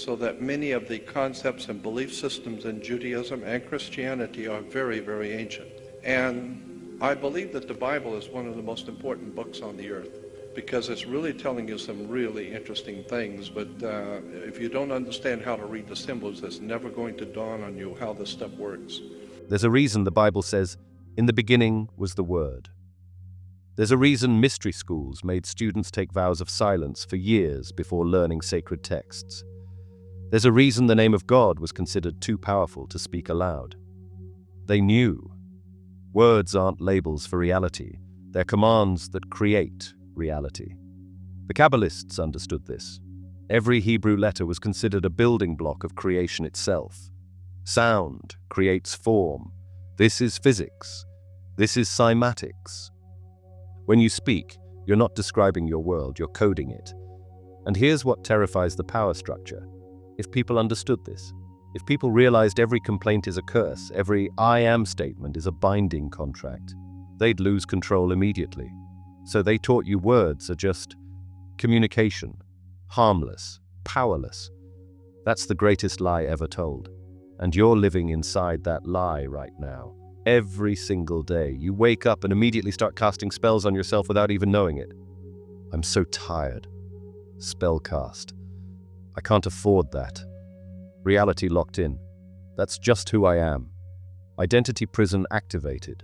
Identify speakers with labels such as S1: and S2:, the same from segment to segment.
S1: so that many of the concepts and belief systems in Judaism and Christianity are very, very ancient. And I believe that the Bible is one of the most important books on the earth, because it's really telling you some really interesting things, but if you don't understand how to read the symbols, it's never going to dawn on you how this stuff works.
S2: There's a reason the Bible says, "In the beginning was the Word." There's a reason mystery schools made students take vows of silence for years before learning sacred texts. There's a reason the name of God was considered too powerful to speak aloud. They knew. Words aren't labels for reality. They're commands that create reality. The Kabbalists understood this. Every Hebrew letter was considered a building block of creation itself. Sound creates form. This is physics. This is cymatics. When you speak, you're not describing your world, you're coding it. And here's what terrifies the power structure. If people understood this, if people realized every complaint is a curse, every "I am" statement is a binding contract, they'd lose control immediately. So they taught you words are just communication, harmless, powerless. That's the greatest lie ever told. And you're living inside that lie right now. Every single day, you wake up and immediately start casting spells on yourself without even knowing it. I'm so tired. Spellcast. I can't afford that. Reality locked in. That's just who I am. Identity prison activated.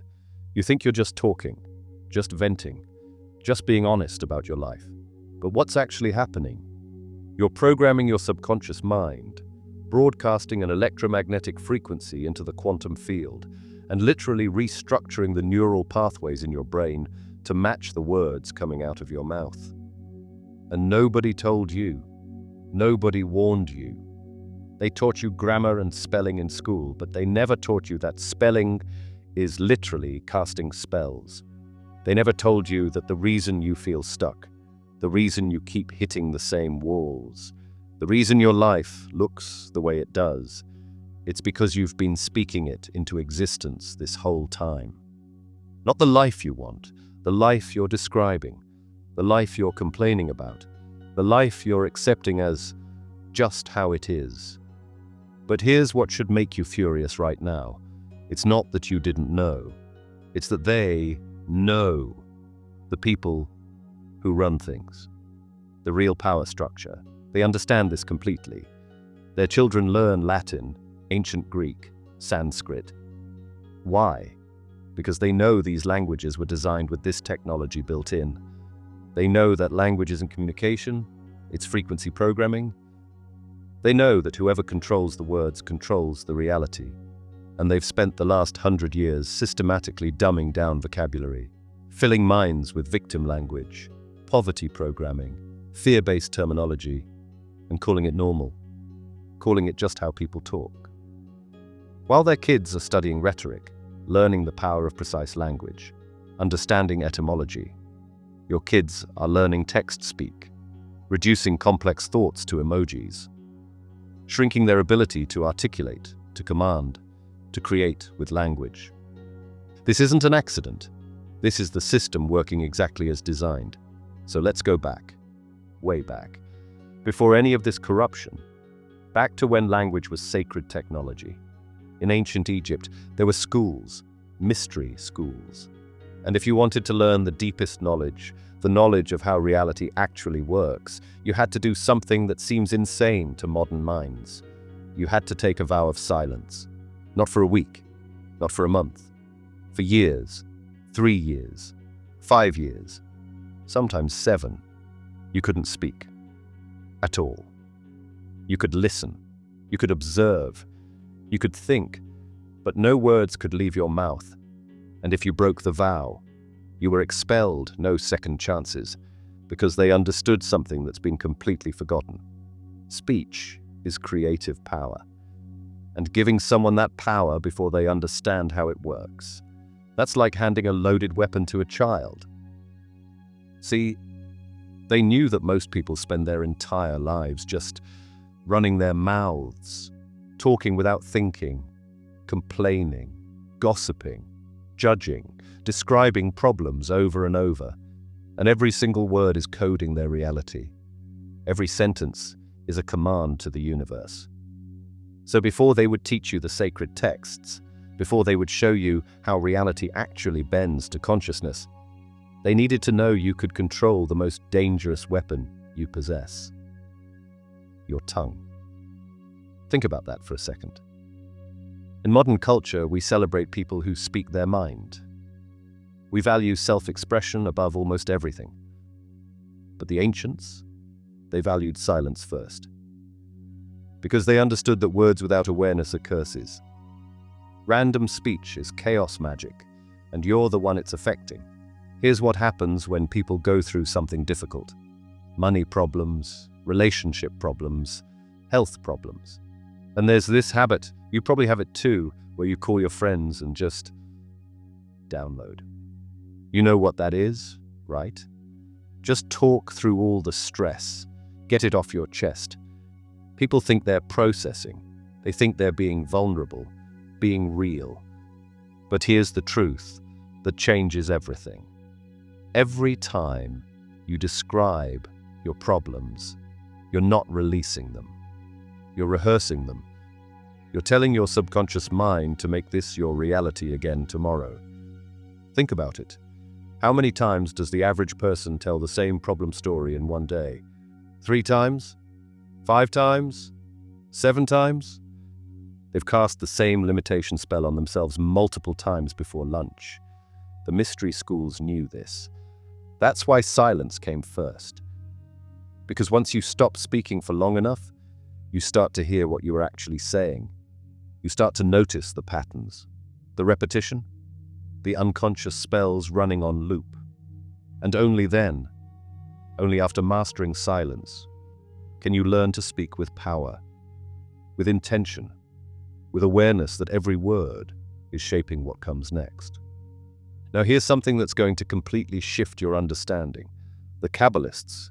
S2: You think you're just talking, just venting, just being honest about your life. But what's actually happening? You're programming your subconscious mind, broadcasting an electromagnetic frequency into the quantum field, and literally restructuring the neural pathways in your brain to match the words coming out of your mouth. And nobody told you. Nobody warned you. They taught you grammar and spelling in school, but they never taught you that spelling is literally casting spells. They never told you that the reason you feel stuck, the reason you keep hitting the same walls, the reason your life looks the way it does, it's because you've been speaking it into existence this whole time. Not the life you want, the life you're describing, the life you're complaining about, the life you're accepting as just how it is. But here's what should make you furious right now. It's not that you didn't know. It's that they know. The people who run things. The real power structure. They understand this completely. Their children learn Latin, ancient Greek, Sanskrit. Why? Because they know these languages were designed with this technology built in. They know that language isn't communication, it's frequency programming. They know that whoever controls the words controls the reality. And they've spent the last 100 years systematically dumbing down vocabulary, filling minds with victim language, poverty programming, fear-based terminology, and calling it normal, calling it just how people talk. While their kids are studying rhetoric, learning the power of precise language, understanding etymology, your kids are learning text speak, reducing complex thoughts to emojis, shrinking their ability to articulate, to command, to create with language. This isn't an accident. This is the system working exactly as designed. So let's go back, way back, before any of this corruption, back to when language was sacred technology. In ancient Egypt, there were schools, mystery schools. And if you wanted to learn the deepest knowledge, the knowledge of how reality actually works, you had to do something that seems insane to modern minds. You had to take a vow of silence. Not for a week, not for a month, for years, 3 years, 5 years, sometimes 7. You couldn't speak. At all. You could listen. You could observe. You could think, but no words could leave your mouth. And if you broke the vow, you were expelled, no second chances, because they understood something that's been completely forgotten. Speech is creative power. And giving someone that power before they understand how it works, that's like handing a loaded weapon to a child. See, they knew that most people spend their entire lives just running their mouths, talking without thinking, complaining, gossiping, judging, describing problems over and over, and every single word is coding their reality. Every sentence is a command to the universe. So before they would teach you the sacred texts, before they would show you how reality actually bends to consciousness, they needed to know you could control the most dangerous weapon you possess: your tongue. Think about that for a second. In modern culture, we celebrate people who speak their mind. We value self-expression above almost everything. But the ancients, they valued silence first, because they understood that words without awareness are curses. Random speech is chaos magic, and you're the one it's affecting. Here's what happens when people go through something difficult: money problems, relationship problems, health problems. And there's this habit, you probably have it too, where you call your friends and just download. You know what that is, right? Just talk through all the stress. Get it off your chest. People think they're processing. They think they're being vulnerable, being real. But here's the truth that changes everything. Every time you describe your problems, you're not releasing them. You're rehearsing them. You're telling your subconscious mind to make this your reality again tomorrow. Think about it. How many times does the average person tell the same problem story in one day? 3 times? 5 times? 7 times? They've cast the same limitation spell on themselves multiple times before lunch. The mystery schools knew this. That's why silence came first. Because once you stop speaking for long enough, you start to hear what you are actually saying. You start to notice the patterns, the repetition, the unconscious spells running on loop. And only then, only after mastering silence, can you learn to speak with power, with intention, with awareness that every word is shaping what comes next. Now here's something that's going to completely shift your understanding. The Kabbalists,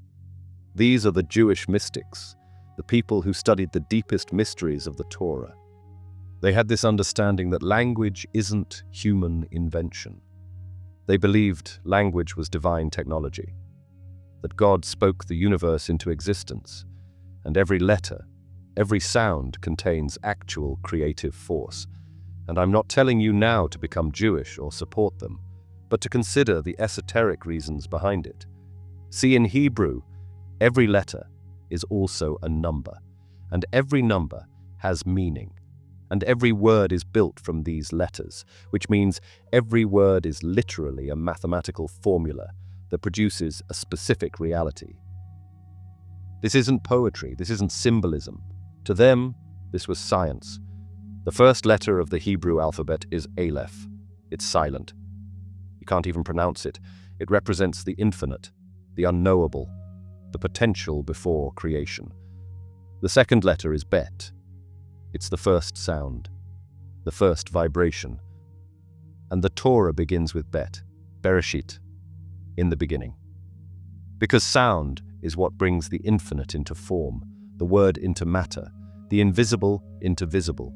S2: these are the Jewish mystics, the people who studied the deepest mysteries of the Torah. They had this understanding that language isn't human invention. They believed language was divine technology, that God spoke the universe into existence, and every letter, every sound contains actual creative force. And I'm not telling you now to become Jewish or support them, but to consider the esoteric reasons behind it. See, in Hebrew, every letter is also a number, and every number has meaning. And every word is built from these letters, which means every word is literally a mathematical formula that produces a specific reality. This isn't poetry, this isn't symbolism. To them, this was science. The first letter of the Hebrew alphabet is Aleph. It's silent. You can't even pronounce it. It represents the infinite, the unknowable, the potential before creation. The second letter is Bet. It's the first sound, the first vibration. And the Torah begins with Bet, Bereshit, in the beginning. Because sound is what brings the infinite into form, the word into matter, the invisible into visible.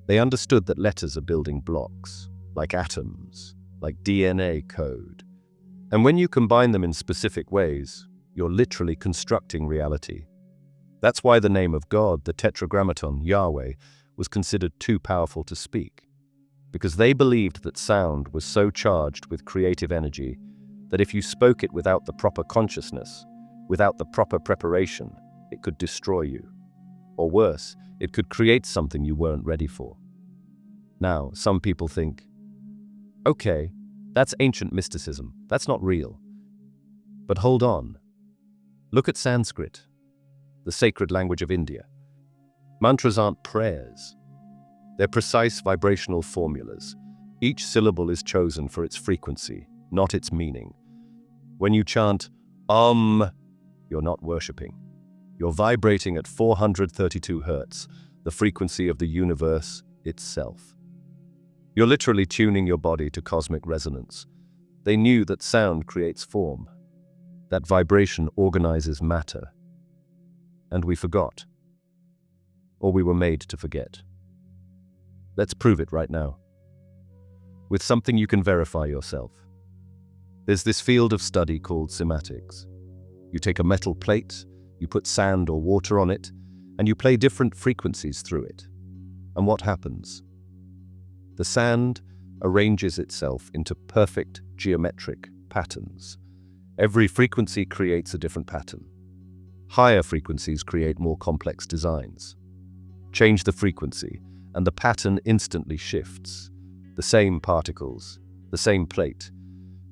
S2: They understood that letters are building blocks, like atoms, like DNA code. And when you combine them in specific ways, you're literally constructing reality. That's why the name of God, the Tetragrammaton, Yahweh, was considered too powerful to speak. Because they believed that sound was so charged with creative energy that if you spoke it without the proper consciousness, without the proper preparation, it could destroy you. Or worse, it could create something you weren't ready for. Now, some people think, okay, that's ancient mysticism, that's not real. But hold on. Look at Sanskrit, the sacred language of India. Mantras aren't prayers. They're precise vibrational formulas. Each syllable is chosen for its frequency, not its meaning. When you chant, you're not worshipping. You're vibrating at 432 hertz, the frequency of the universe itself. You're literally tuning your body to cosmic resonance. They knew that sound creates form, that vibration organizes matter. And we forgot. Or we were made to forget. Let's prove it right now. With something you can verify yourself. There's this field of study called cymatics. You take a metal plate, You put sand or water on it, and you play different frequencies through it. And what happens? The sand arranges itself into perfect geometric patterns. Every frequency creates a different pattern. Higher frequencies create more complex designs. Change the frequency, and the pattern instantly shifts. The same particles, the same plate,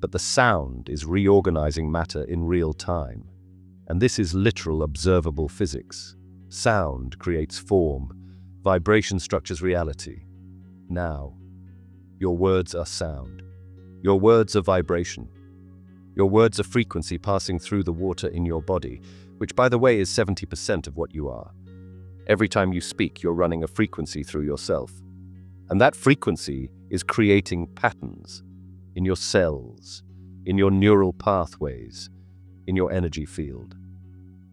S2: but the sound is reorganizing matter in real time. And this is literal observable physics. Sound creates form, vibration structures reality. Now, your words are sound. Your words are vibration. Your words are frequency passing through the water in your body, which, by the way, is 70% of what you are. Every time you speak, you're running a frequency through yourself. And that frequency is creating patterns in your cells, in your neural pathways, in your energy field.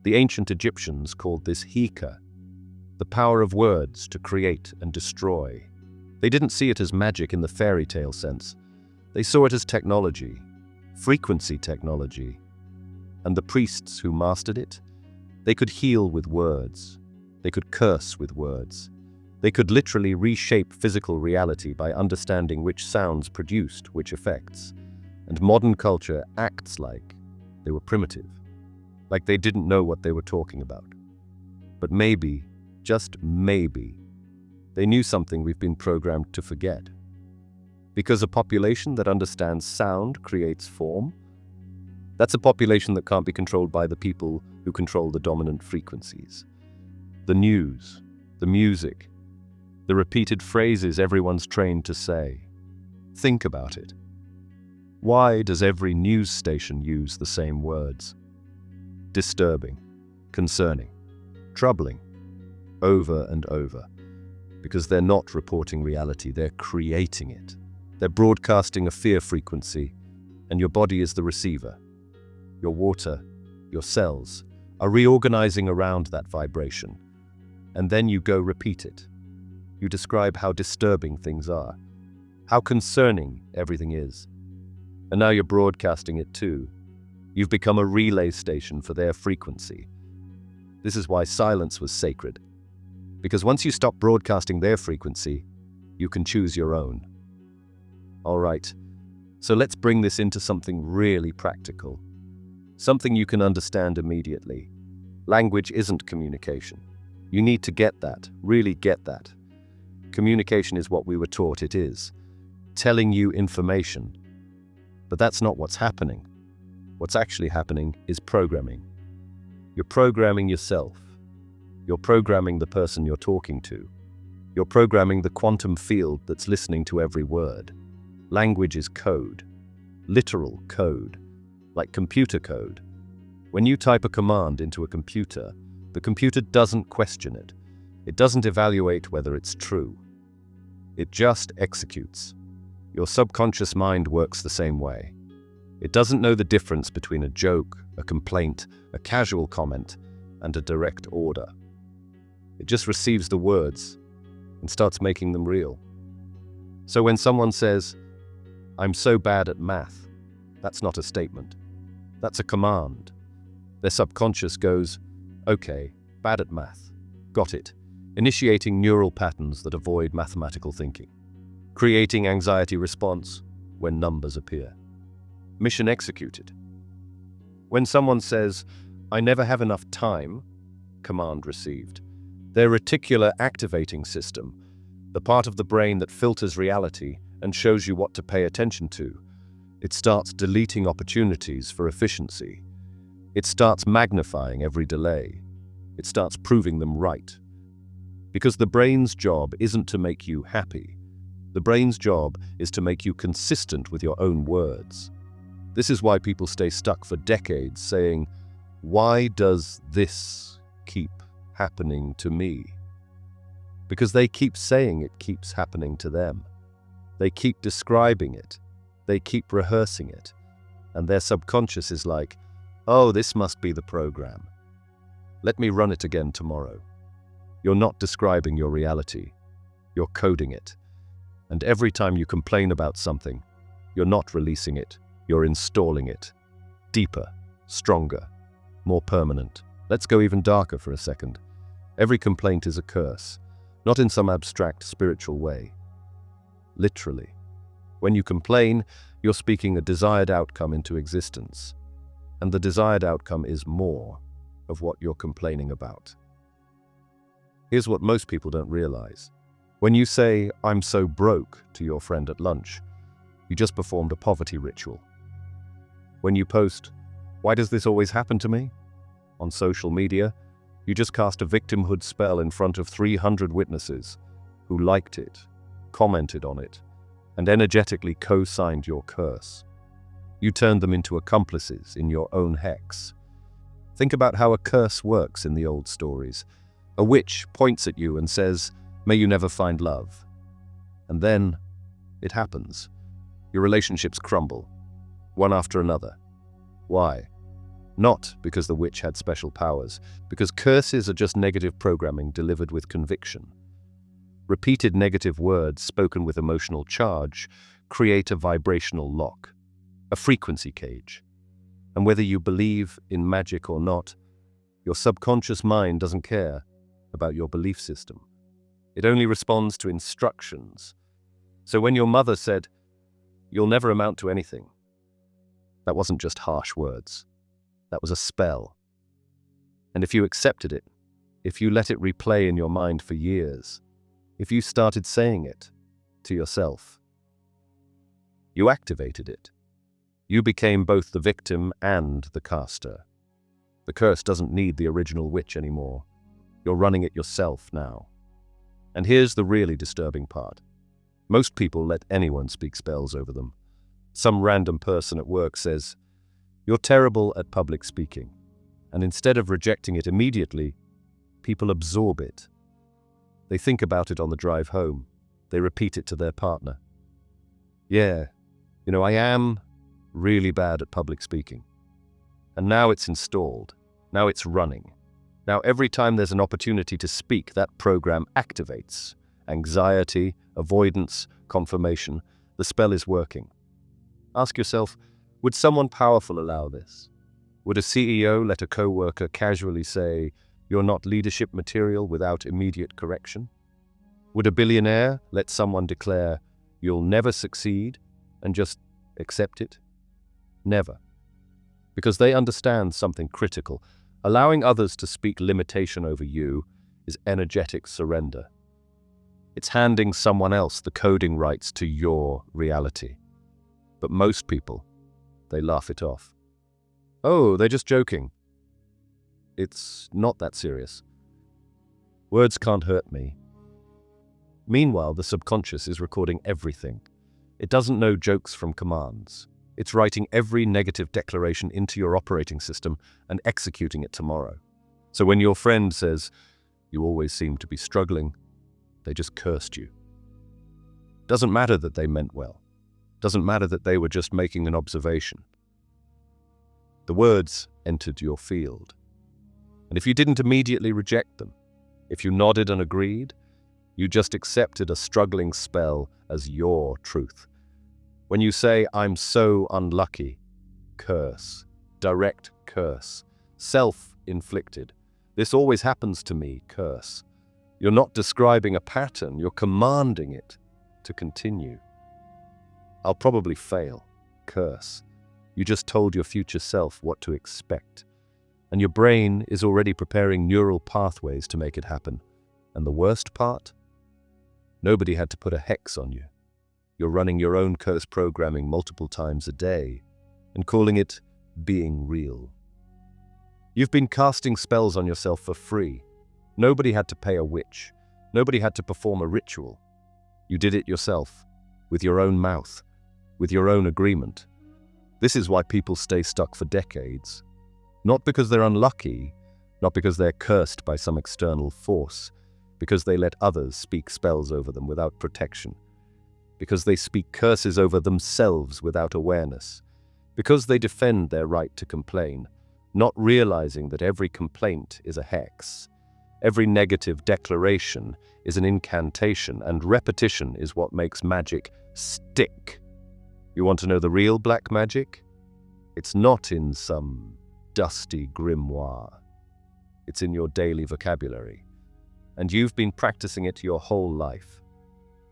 S2: The ancient Egyptians called this hika, the power of words to create and destroy. They didn't see it as magic in the fairy tale sense. They saw it as technology, frequency technology. And the priests who mastered it, they could heal with words. They could curse with words. They could literally reshape physical reality by understanding which sounds produced which effects. And modern culture acts like they were primitive, like they didn't know what they were talking about. But maybe, just maybe, they knew something we've been programmed to forget. Because a population that understands sound creates form, that's a population that can't be controlled by the people who control the dominant frequencies. The news, the music, the repeated phrases everyone's trained to say. Think about it. Why does every news station use the same words? Disturbing, concerning, troubling, over and over. Because they're not reporting reality, they're creating it. They're broadcasting a fear frequency, and your body is the receiver. Your water, your cells, are reorganizing around that vibration. And then you go repeat it. You describe how disturbing things are, how concerning everything is. And now you're broadcasting it too. You've become a relay station for their frequency. This is why silence was sacred. Because once you stop broadcasting their frequency, you can choose your own. All right, so let's bring this into something really practical. Something you can understand immediately. Language isn't communication. You need to get that, really get that. Communication is what we were taught it is. Telling you information. But that's not what's happening. What's actually happening is programming. You're programming yourself. You're programming the person you're talking to. You're programming the quantum field that's listening to every word. Language is code. Literal code. Like computer code. When you type a command into a computer, the computer doesn't question it. It doesn't evaluate whether it's true. It just executes. Your subconscious mind works the same way. It doesn't know the difference between a joke, a complaint, a casual comment, and a direct order. It just receives the words and starts making them real. So when someone says, "I'm so bad at math," that's not a statement. That's a command. Their subconscious goes, "Okay, bad at math. Got it." Initiating neural patterns that avoid mathematical thinking. Creating anxiety response when numbers appear. Mission executed. When someone says, "I never have enough time," command received. Their reticular activating system, the part of the brain that filters reality and shows you what to pay attention to, it starts deleting opportunities for efficiency. It starts magnifying every delay. It starts proving them right. Because the brain's job isn't to make you happy. The brain's job is to make you consistent with your own words. This is why people stay stuck for decades saying, "Why does this keep happening to me?" Because they keep saying it keeps happening to them. They keep describing it. They keep rehearsing it. And their subconscious is like, "Oh, this must be the program. Let me run it again tomorrow." You're not describing your reality. You're coding it. And every time you complain about something, you're not releasing it. You're installing it. Deeper, stronger, more permanent. Let's go even darker for a second. Every complaint is a curse, not in some abstract spiritual way. Literally. When you complain, you're speaking a desired outcome into existence. And the desired outcome is more of what you're complaining about. Here's what most people don't realize. When you say, "I'm so broke," to your friend at lunch, you just performed a poverty ritual. When you post, "Why does this always happen to me?" on social media, you just cast a victimhood spell in front of 300 witnesses who liked it, commented on it, and energetically co-signed your curse. You turned them into accomplices in your own hex. Think about how a curse works in the old stories. A witch points at you and says, "May you never find love." And then it happens. Your relationships crumble, one after another. Why? Not because the witch had special powers, because curses are just negative programming delivered with conviction. Repeated negative words spoken with emotional charge create a vibrational lock, a frequency cage. And whether you believe in magic or not, your subconscious mind doesn't care about your belief system. It only responds to instructions. So when your mother said, "You'll never amount to anything," that wasn't just harsh words. That was a spell. And if you accepted it, if you let it replay in your mind for years, if you started saying it to yourself, you activated it. You became both the victim and the caster. The curse doesn't need the original witch anymore. You're running it yourself now. And here's the really disturbing part. Most people let anyone speak spells over them. Some random person at work says, "You're terrible at public speaking." And instead of rejecting it immediately, people absorb it. They think about it on the drive home. They repeat it to their partner. "Yeah, I am really bad at public speaking." And now it's installed. Now it's running. Now every time there's an opportunity to speak, that program activates. Anxiety, avoidance, confirmation. The spell is working. Ask yourself, would someone powerful allow this? Would a CEO let a co-worker casually say, "You're not leadership material," without immediate correction? Would a billionaire let someone declare, "You'll never succeed," and just accept it? Never. Because they understand something critical. Allowing others to speak limitation over you is energetic surrender. It's handing someone else the coding rights to your reality. But most people, they laugh it off. "Oh, they're just joking." It's not that serious. Words can't hurt me. Meanwhile, the subconscious is recording everything. It doesn't know jokes from commands. It's writing every negative declaration into your operating system and executing it tomorrow. So when your friend says, "You always seem to be struggling," they just cursed you. Doesn't matter that they meant well. Doesn't matter that they were just making an observation. The words entered your field. And if you didn't immediately reject them, if you nodded and agreed, you just accepted a struggling spell as your truth. When you say, "I'm so unlucky," curse, direct curse, self-inflicted. "This always happens to me," curse. You're not describing a pattern, you're commanding it to continue. "I'll probably fail," curse. You just told your future self what to expect. And your brain is already preparing neural pathways to make it happen. And the worst part? Nobody had to put a hex on you. You're running your own curse programming multiple times a day and calling it being real. You've been casting spells on yourself for free. Nobody had to pay a witch. Nobody had to perform a ritual. You did it yourself, with your own mouth, with your own agreement. This is why people stay stuck for decades. Not because they're unlucky, not because they're cursed by some external force, because they let others speak spells over them without protection. Because they speak curses over themselves without awareness. Because they defend their right to complain, not realizing that every complaint is a hex. Every negative declaration is an incantation, and repetition is what makes magic stick. You want to know the real black magic? It's not in some dusty grimoire. It's in your daily vocabulary. And you've been practicing it your whole life.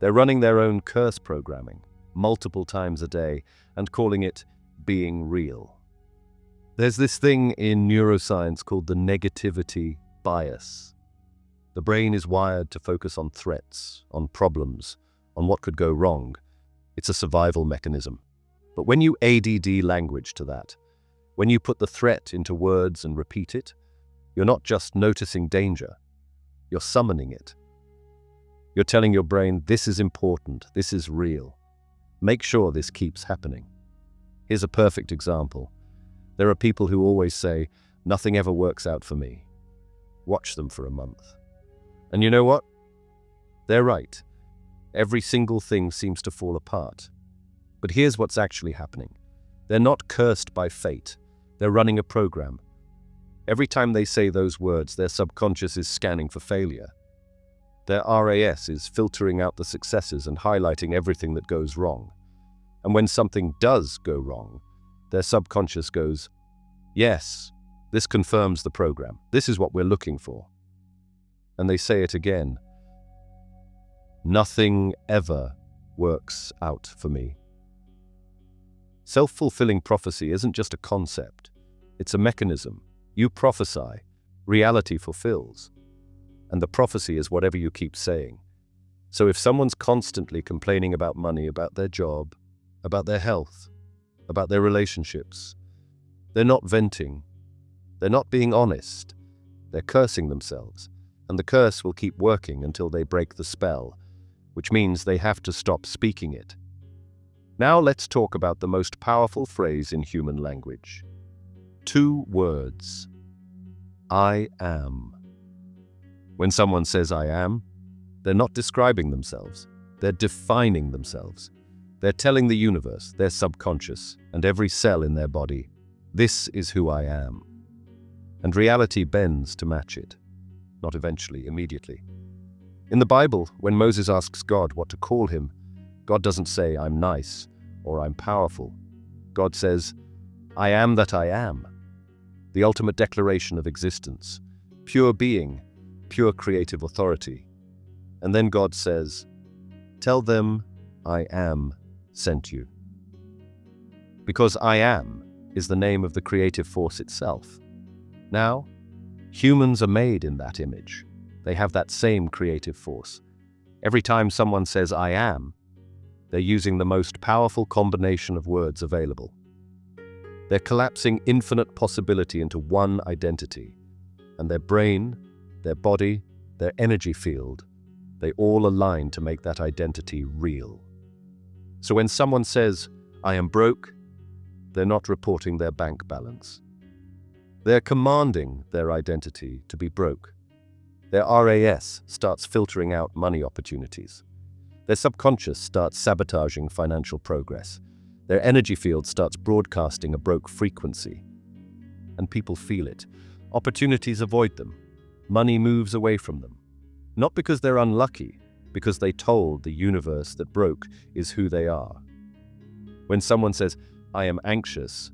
S2: They're running their own curse programming multiple times a day and calling it being real. There's this thing in neuroscience called the negativity bias. The brain is wired to focus on threats, on problems, on what could go wrong. It's a survival mechanism. But when you ADD language to that, when you put the threat into words and repeat it, you're not just noticing danger, you're summoning it. You're telling your brain, this is important, this is real. Make sure this keeps happening. Here's a perfect example. There are people who always say, nothing ever works out for me. Watch them for a month. And you know what? They're right. Every single thing seems to fall apart. But here's what's actually happening. They're not cursed by fate. They're running a program. Every time they say those words, their subconscious is scanning for failure. Their RAS is filtering out the successes and highlighting everything that goes wrong. And when something does go wrong, their subconscious goes, yes, this confirms the program. This is what we're looking for. And they say it again. Nothing ever works out for me. Self-fulfilling prophecy isn't just a concept. It's a mechanism. You prophesy, reality fulfills. And the prophecy is whatever you keep saying. So if someone's constantly complaining about money, about their job, about their health, about their relationships, they're not venting. They're not being honest. They're cursing themselves. And the curse will keep working until they break the spell, which means they have to stop speaking it. Now let's talk about the most powerful phrase in human language. 2 words. I am. When someone says I am, they're not describing themselves. They're defining themselves. They're telling the universe, their subconscious, and every cell in their body, this is who I am. And reality bends to match it. Not eventually, immediately. In the Bible, when Moses asks God what to call him, God doesn't say, I'm nice, or I'm powerful. God says, I am that I am. The ultimate declaration of existence. Pure being, pure creative authority. And then God says, tell them I am sent you. Because I am is the name of the creative force itself. Now, humans are made in that image. They have that same creative force. Every time someone says I am, they're using the most powerful combination of words available. They're collapsing infinite possibility into one identity, and their brain, their body, their energy field, they all align to make that identity real. So when someone says, I am broke, they're not reporting their bank balance. They're commanding their identity to be broke. Their RAS starts filtering out money opportunities. Their subconscious starts sabotaging financial progress. Their energy field starts broadcasting a broke frequency. And people feel it. Opportunities avoid them. Money moves away from them. Not because they're unlucky, because they told the universe that broke is who they are. When someone says, I am anxious,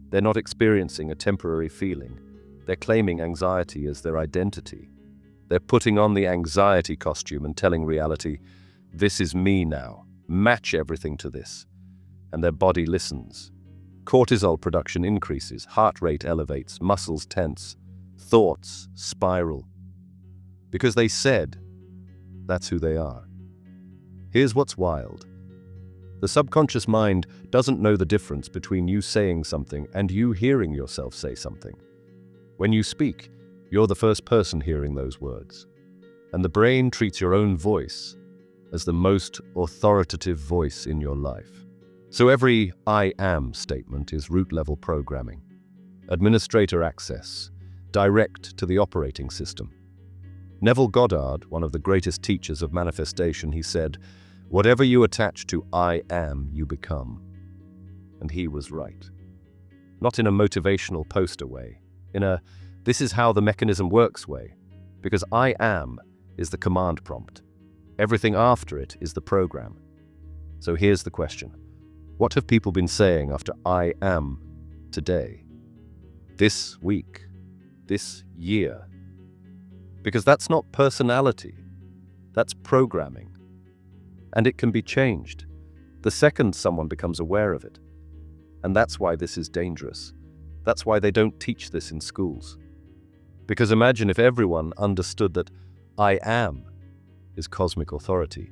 S2: they're not experiencing a temporary feeling. They're claiming anxiety as their identity. They're putting on the anxiety costume and telling reality, this is me now. Match everything to this. And their body listens. Cortisol production increases, heart rate elevates, muscles tense, thoughts spiral. Because they said, that's who they are. Here's what's wild. The subconscious mind doesn't know the difference between you saying something and you hearing yourself say something. When you speak, you're the first person hearing those words. And the brain treats your own voice as the most authoritative voice in your life. So every I am statement is root-level programming. Administrator access, direct to the operating system. Neville Goddard, one of the greatest teachers of manifestation, he said, whatever you attach to I am, you become. And he was right. Not in a motivational poster way, in a this is how the mechanism works way, because I am is the command prompt. Everything after it is the program. So here's the question. What have people been saying after I am today? This week? This year? Because that's not personality, that's programming. And it can be changed the second someone becomes aware of it. And that's why this is dangerous. That's why they don't teach this in schools. Because imagine if everyone understood that I am is cosmic authority.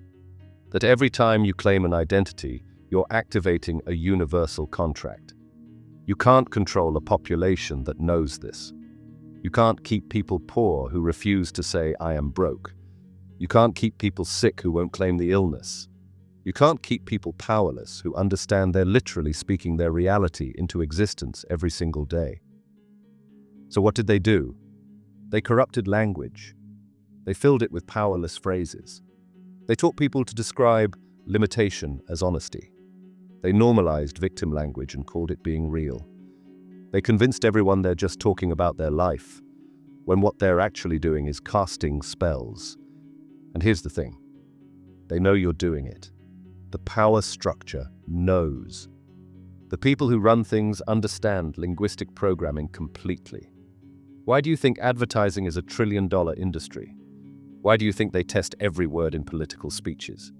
S2: That every time you claim an identity, you're activating a universal contract. You can't control a population that knows this. You can't keep people poor who refuse to say, I am broke. You can't keep people sick who won't claim the illness. You can't keep people powerless who understand they're literally speaking their reality into existence every single day. So what did they do? They corrupted language. They filled it with powerless phrases. They taught people to describe limitation as honesty. They normalized victim language and called it being real. They convinced everyone they're just talking about their life, when what they're actually doing is casting spells. And here's the thing. They know you're doing it. The power structure knows. The people who run things understand linguistic programming completely. Why do you think advertising is a trillion-dollar industry? Why do you think they test every word in political speeches?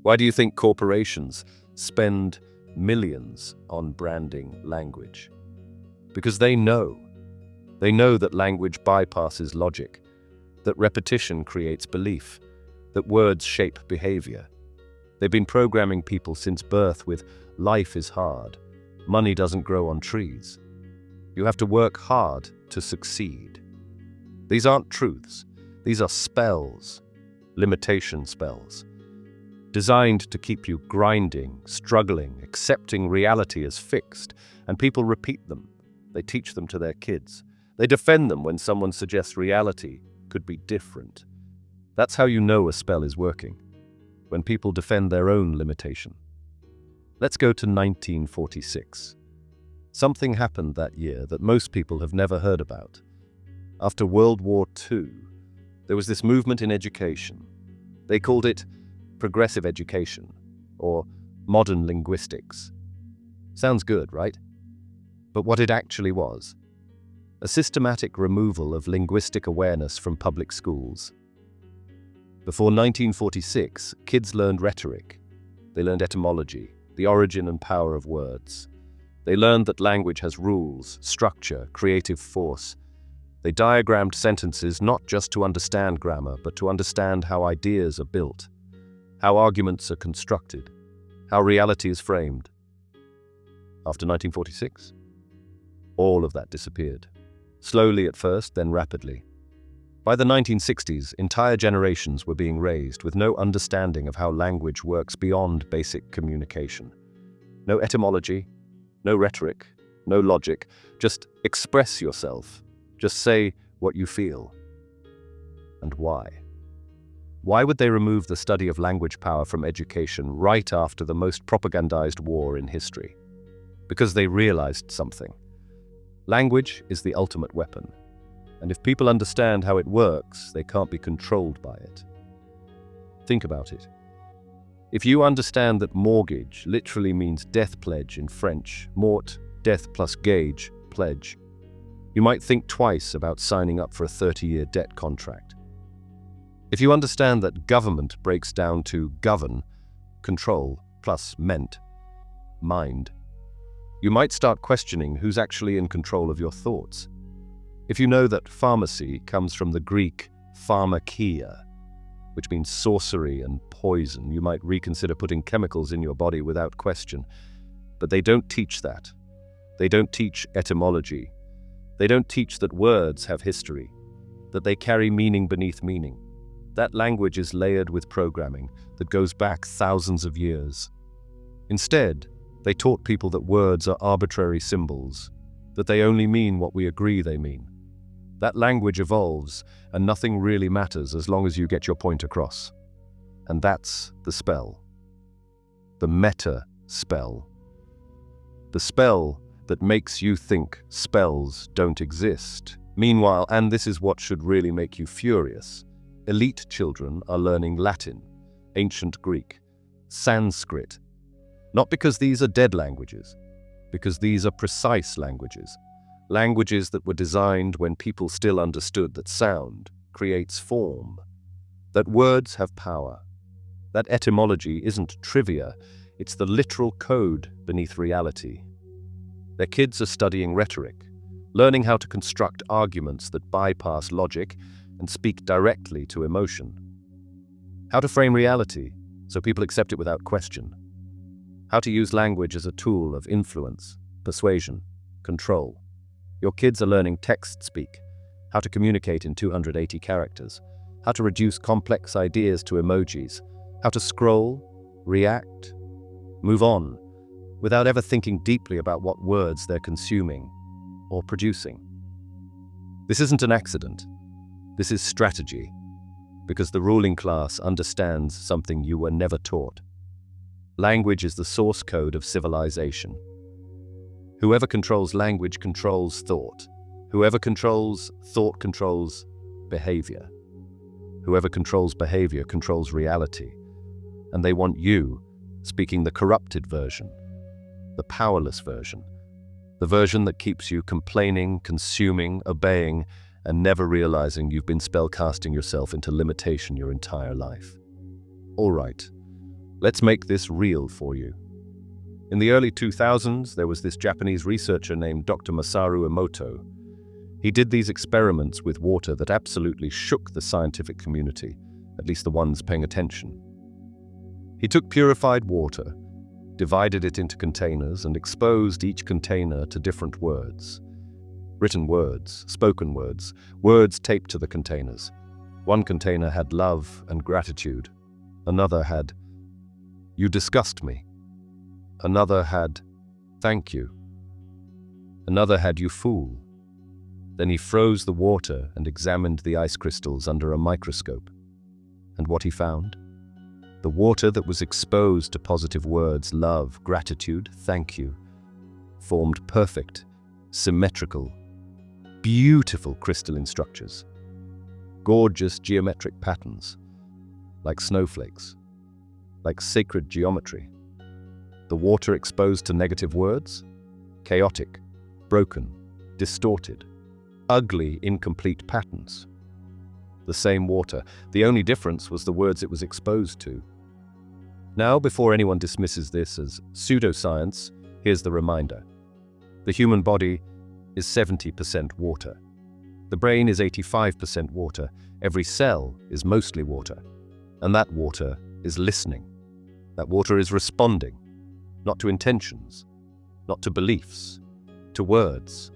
S2: Why do you think corporations spend millions on branding language? Because they know. They know that language bypasses logic, that repetition creates belief, that words shape behavior. They've been programming people since birth with life is hard, money doesn't grow on trees. You have to work hard to succeed. These aren't truths. These are spells, limitation spells, designed to keep you grinding, struggling, accepting reality as fixed, and people repeat them. They teach them to their kids. They defend them when someone suggests reality could be different. That's how you know a spell is working, when people defend their own limitation. Let's go to 1946. Something happened that year that most people have never heard about. After World War II, there was this movement in education. They called it progressive education, or modern linguistics. Sounds good, right? But what it actually was, a systematic removal of linguistic awareness from public schools. Before 1946, kids learned rhetoric. They learned etymology, the origin and power of words. They learned that language has rules, structure, creative force. They diagrammed sentences not just to understand grammar, but to understand how ideas are built, how arguments are constructed, how reality is framed. After 1946, all of that disappeared. Slowly at first, then rapidly. By the 1960s, entire generations were being raised with no understanding of how language works beyond basic communication. No etymology, no rhetoric, no logic, just express yourself. Just say what you feel. And why? Why would they remove the study of language power from education right after the most propagandized war in history? Because they realized something. Language is the ultimate weapon. And if people understand how it works, they can't be controlled by it. Think about it. If you understand that mortgage literally means death pledge in French, mort, death plus gage, pledge, you might think twice about signing up for a 30-year debt contract. If you understand that government breaks down to govern, control, plus ment, mind, you might start questioning who's actually in control of your thoughts. If you know that pharmacy comes from the Greek pharmakia, which means sorcery and poison, you might reconsider putting chemicals in your body without question. But they don't teach that. They don't teach etymology. They don't teach that words have history, that they carry meaning beneath meaning. That language is layered with programming that goes back thousands of years. Instead, they taught people that words are arbitrary symbols, that they only mean what we agree they mean. That language evolves, and nothing really matters as long as you get your point across. And that's the spell. The meta spell. The spell that makes you think spells don't exist. Meanwhile, and this is what should really make you furious, elite children are learning Latin, ancient Greek, Sanskrit. Not because these are dead languages, because these are precise languages. Languages that were designed when people still understood that sound creates form, that words have power, that etymology isn't trivia, it's the literal code beneath reality. Their kids are studying rhetoric, learning how to construct arguments that bypass logic and speak directly to emotion. How to frame reality so people accept it without question. How to use language as a tool of influence, persuasion, control. Your kids are learning text speak, how to communicate in 280 characters, how to reduce complex ideas to emojis, how to scroll, react, move on, without ever thinking deeply about what words they're consuming or producing. This isn't an accident. This is strategy, because the ruling class understands something you were never taught. Language is the source code of civilization. Whoever controls language controls thought. Whoever controls thought controls behavior. Whoever controls behavior controls reality. And they want you speaking the corrupted version, the powerless version, the version that keeps you complaining, consuming, obeying, and never realizing you've been spellcasting yourself into limitation your entire life. All right, let's make this real for you. In the early 2000s, there was this Japanese researcher named Dr. Masaru Emoto. He did these experiments with water that absolutely shook the scientific community, at least the ones paying attention. He took purified water, divided it into containers, and exposed each container to different words. Written words, spoken words, words taped to the containers. One container had love and gratitude. Another had, "You disgust me." Another had, "Thank you." Another had, "You fool." Then he froze the water and examined the ice crystals under a microscope. And what he found? The water that was exposed to positive words, love, gratitude, thank you, formed perfect, symmetrical, beautiful crystalline structures. Gorgeous geometric patterns, like snowflakes, like sacred geometry. The water exposed to negative words? Chaotic, broken, distorted, ugly, incomplete patterns. The same water, the only difference was the words it was exposed to. Now, before anyone dismisses this as pseudoscience, here's the reminder. The human body is 70% water. The brain is 85% water. Every cell is mostly water. And that water is listening. That water is responding, not to intentions, not to beliefs, to words.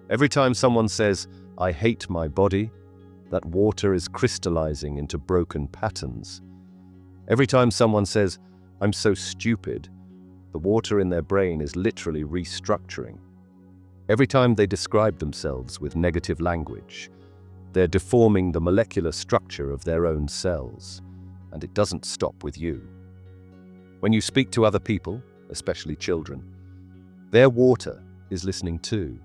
S2: Every time someone says, "I hate my body," that water is crystallizing into broken patterns. Every time someone says, "I'm so stupid," the water in their brain is literally restructuring. Every time they describe themselves with negative language, they're deforming the molecular structure of their own cells, and it doesn't stop with you. When you speak to other people, especially children, their water is listening too.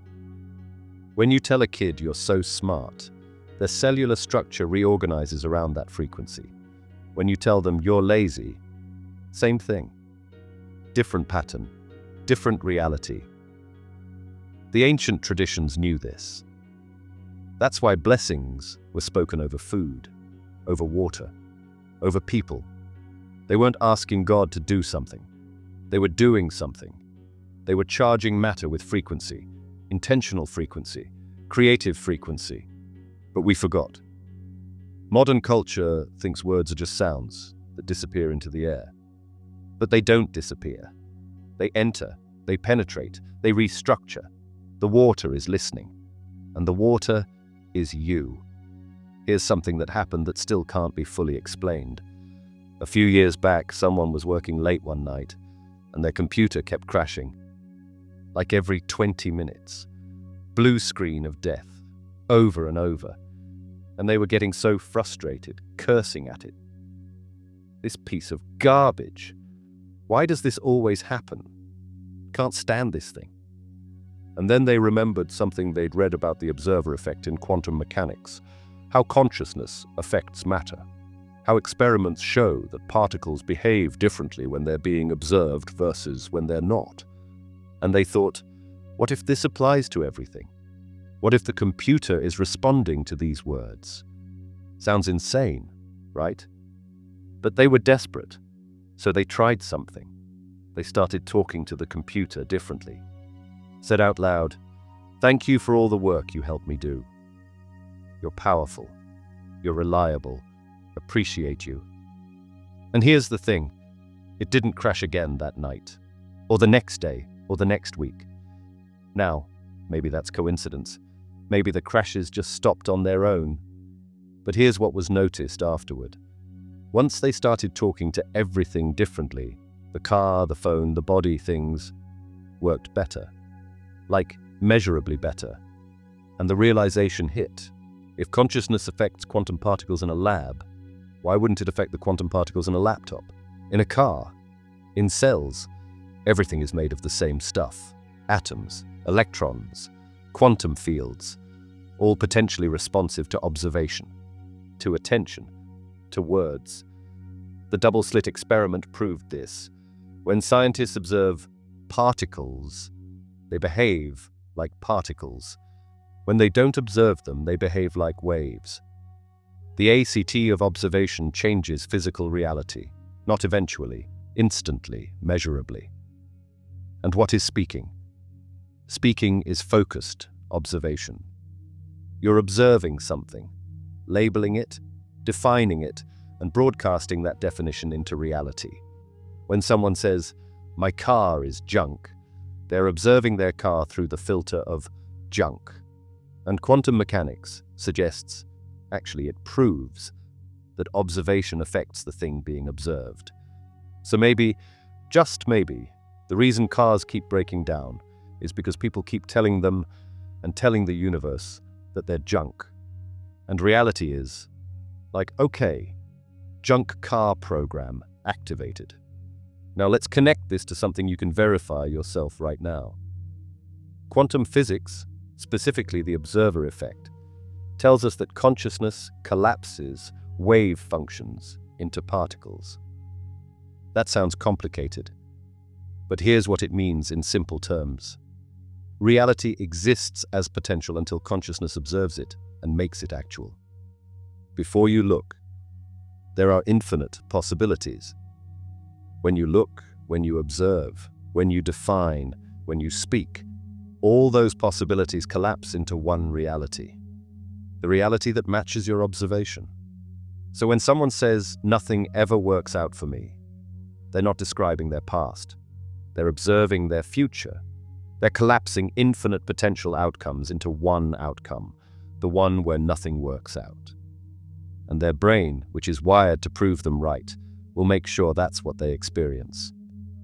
S2: When you tell a kid you're so smart, their cellular structure reorganizes around that frequency. When you tell them you're lazy, same thing. Different pattern, different reality. The ancient traditions knew this. That's why blessings were spoken over food, over water, over people. They weren't asking God to do something. They were doing something. They were charging matter with frequency, intentional frequency, creative frequency. But we forgot. Modern culture thinks words are just sounds that disappear into the air. But they don't disappear. They enter, they penetrate, they restructure. The water is listening. And the water is you. Here's something that happened that still can't be fully explained. A few years back, someone was working late one night, and their computer kept crashing. Like every 20 minutes. Blue screen of death, over and over. And they were getting so frustrated, cursing at it. This piece of garbage. Why does this always happen? Can't stand this thing. And then they remembered something they'd read about the observer effect in quantum mechanics, how consciousness affects matter, how experiments show that particles behave differently when they're being observed versus when they're not. And they thought, what if this applies to everything? What if the computer is responding to these words? Sounds insane, right? But they were desperate, so they tried something. They started talking to the computer differently. Said out loud, "Thank you for all the work you helped me do. You're powerful. You're reliable. Appreciate you." And here's the thing. It didn't crash again that night, or the next day, or the next week. Now, maybe that's coincidence. Maybe the crashes just stopped on their own. But here's what was noticed afterward. Once they started talking to everything differently, the car, the phone, the body, things worked better. Like, measurably better. And the realization hit. If consciousness affects quantum particles in a lab, why wouldn't it affect the quantum particles in a laptop, in a car, in cells? Everything is made of the same stuff. Atoms, electrons, quantum fields, all potentially responsive to observation, to attention, to words. The double-slit experiment proved this. When scientists observe particles, they behave like particles. When they don't observe them, they behave like waves. The ACT of observation changes physical reality, not eventually, instantly, measurably. And what is speaking? Speaking is focused observation. You're observing something, labeling it, defining it, and broadcasting that definition into reality. When someone says, "My car is junk," they're observing their car through the filter of junk. And quantum mechanics suggests, actually it proves, that observation affects the thing being observed. So maybe, just maybe, the reason cars keep breaking down is because people keep telling them and telling the universe that they're junk. And reality is, like, okay, junk car program activated. Now let's connect this to something you can verify yourself right now. Quantum physics, specifically the observer effect, tells us that consciousness collapses wave functions into particles. That sounds complicated, but here's what it means in simple terms. Reality exists as potential until consciousness observes it and makes it actual. Before you look, there are infinite possibilities. When you look, when you observe, when you define, when you speak, all those possibilities collapse into one reality. The reality that matches your observation. So when someone says, "Nothing ever works out for me," they're not describing their past. They're observing their future. They're collapsing infinite potential outcomes into one outcome, the one where nothing works out. And their brain, which is wired to prove them right, will make sure that's what they experience.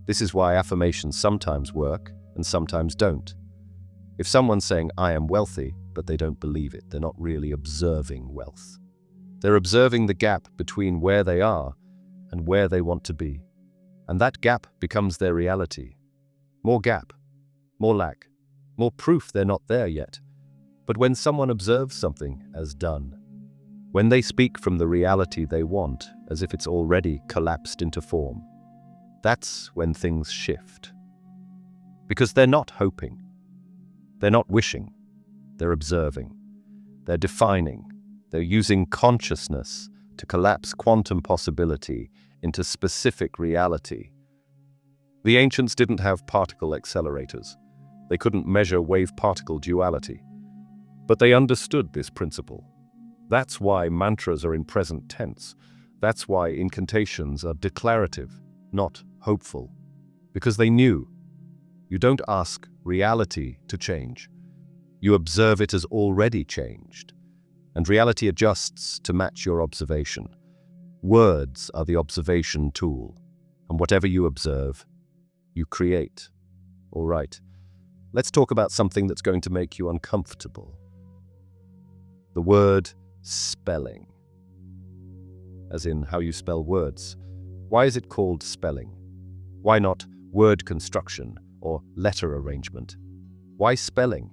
S2: This is why affirmations sometimes work and sometimes don't. If someone's saying, "I am wealthy," but they don't believe it, they're not really observing wealth. They're observing the gap between where they are and where they want to be. And that gap becomes their reality. More gap, more lack, more proof they're not there yet. But when someone observes something as done, when they speak from the reality they want as if it's already collapsed into form, that's when things shift. Because they're not hoping. They're not wishing. They're observing. They're defining. They're using consciousness to collapse quantum possibility into specific reality. The ancients didn't have particle accelerators. They couldn't measure wave-particle duality. But they understood this principle. That's why mantras are in present tense. That's why incantations are declarative, not hopeful. Because they knew. You don't ask reality to change. You observe it as already changed. And reality adjusts to match your observation. Words are the observation tool. And whatever you observe, you create. All right, let's talk about something that's going to make you uncomfortable. The word spelling. As in how you spell words. Why is it called spelling? Why not word construction or letter arrangement? Why spelling?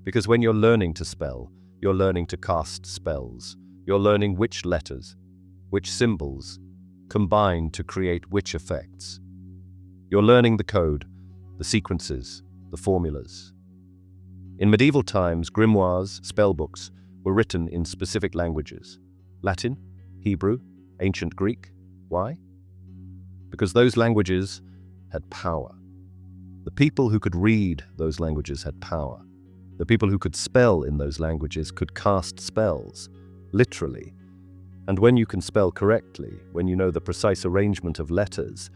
S2: Because when you're learning to spell, you're learning to cast spells. You're learning which letters, which symbols combine to create which effects. You're learning the code, the sequences, the formulas. In medieval times, grimoires, spellbooks, were written in specific languages. Latin, Hebrew, ancient Greek. Why? Because those languages had power. The people who could read those languages had power. The people who could spell in those languages could cast spells, literally. And when you can spell correctly, when you know the precise arrangement of letters,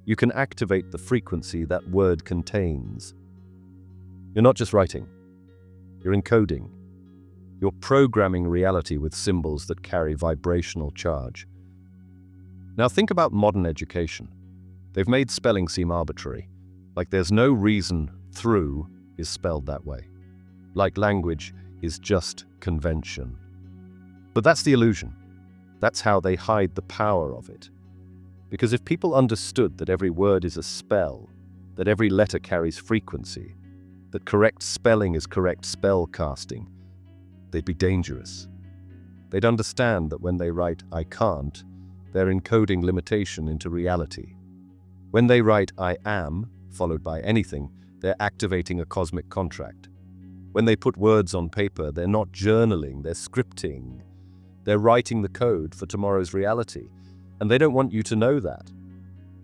S2: you can activate the frequency that word contains. You're not just writing, you're encoding. You're programming reality with symbols that carry vibrational charge. Now think about modern education. They've made spelling seem arbitrary, like there's no reason through is spelled that way, like language is just convention. But that's the illusion. That's how they hide the power of it. Because if people understood that every word is a spell, that every letter carries frequency, that correct spelling is correct spell casting, they'd be dangerous. They'd understand that when they write "I can't," they're encoding limitation into reality. When they write "I am," followed by anything, they're activating a cosmic contract. When they put words on paper, they're not journaling, they're scripting. They're writing the code for tomorrow's reality, and they don't want you to know that.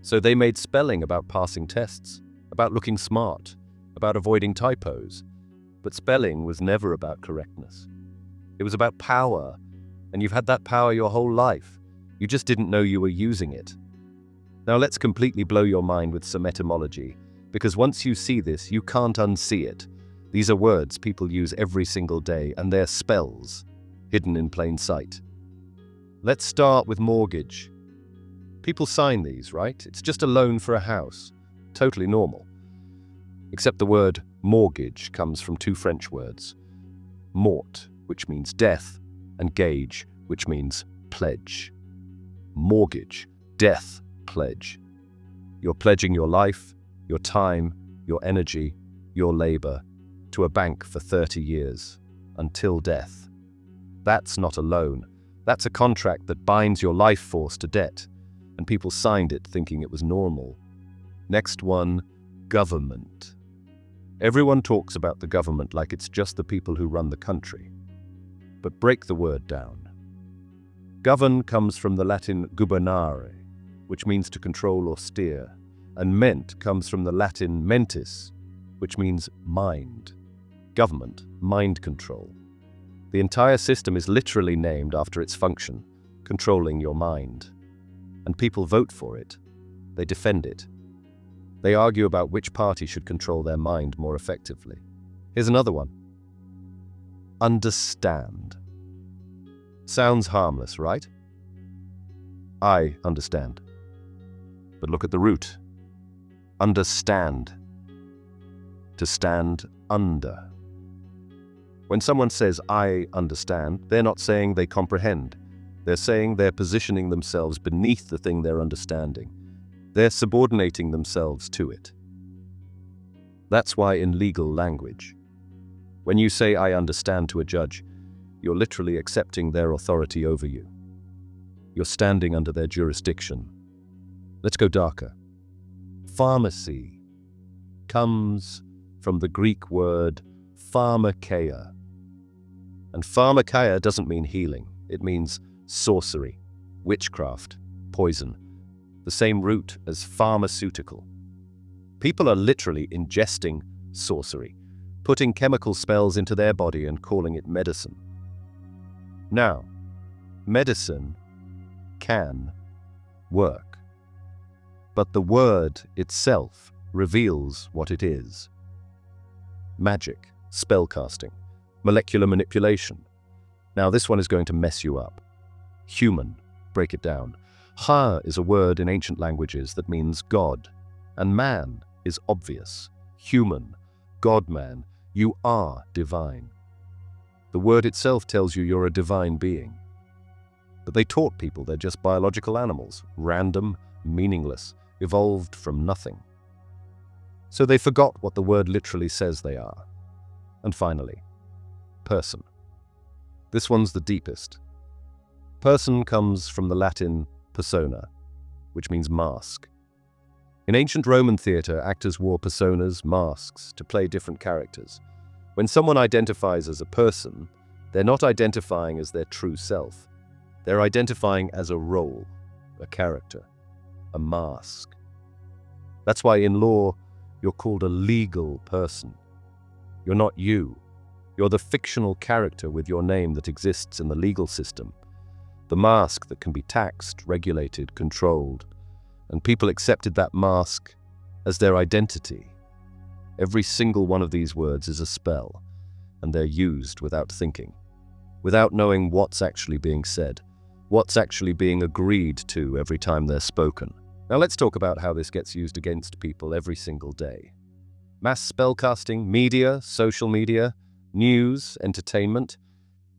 S2: So they made spelling about passing tests, about looking smart, about avoiding typos. But spelling was never about correctness. It was about power, and you've had that power your whole life. You just didn't know you were using it. Now let's completely blow your mind with some etymology, because once you see this, you can't unsee it. These are words people use every single day, and they're spells, hidden in plain sight. Let's start with mortgage. People sign these, right? It's just a loan for a house. Totally normal. Except the word mortgage comes from two French words. Mort, which means death, and gage, which means pledge. Mortgage, death, pledge. You're pledging your life, your time, your energy, your labor to a bank for 30 years, until death. That's not a loan. That's a contract that binds your life force to debt, and people signed it thinking it was normal. Next one, government. Everyone talks about the government like it's just the people who run the country. But break the word down. Govern comes from the Latin gubernare, which means to control or steer, and ment comes from the Latin mentis, which means mind. Government, mind control. The entire system is literally named after its function, controlling your mind. And people vote for it. They defend it. They argue about which party should control their mind more effectively. Here's another one. Understand. Sounds harmless, right? I understand. But look at the root. Understand. To stand under. When someone says, "I understand," they're not saying they comprehend. They're saying they're positioning themselves beneath the thing they're understanding. They're subordinating themselves to it. That's why in legal language, when you say "I understand" to a judge, you're literally accepting their authority over you. You're standing under their jurisdiction. Let's go darker. Pharmacy comes from the Greek word pharmakeia. And pharmakeia doesn't mean healing. It means sorcery, witchcraft, poison. The same root as pharmaceutical. People are literally ingesting sorcery, putting chemical spells into their body and calling it medicine. Now, medicine can work, but the word itself reveals what it is. Magic, spellcasting, molecular manipulation. Now this one is going to mess you up. Human, break it down. Ha is a word in ancient languages that means God, and man is obvious. Human, God-man, you are divine. The word itself tells you you're a divine being. But they taught people they're just biological animals, random, meaningless, evolved from nothing. So they forgot what the word literally says they are. And finally, person. This one's the deepest. Person comes from the Latin persona, which means mask. In ancient Roman theater, actors wore personas, masks, to play different characters. When someone identifies as a person, they're not identifying as their true self. They're identifying as a role, a character, a mask. That's why in law, you're called a legal person. You're not you. You're the fictional character with your name that exists in the legal system. The mask that can be taxed, regulated, controlled. And people accepted that mask as their identity. Every single one of these words is a spell, and they're used without thinking, without knowing what's actually being said, what's actually being agreed to every time they're spoken. Now let's talk about how this gets used against people every single day. Mass spellcasting, media, social media, news, entertainment.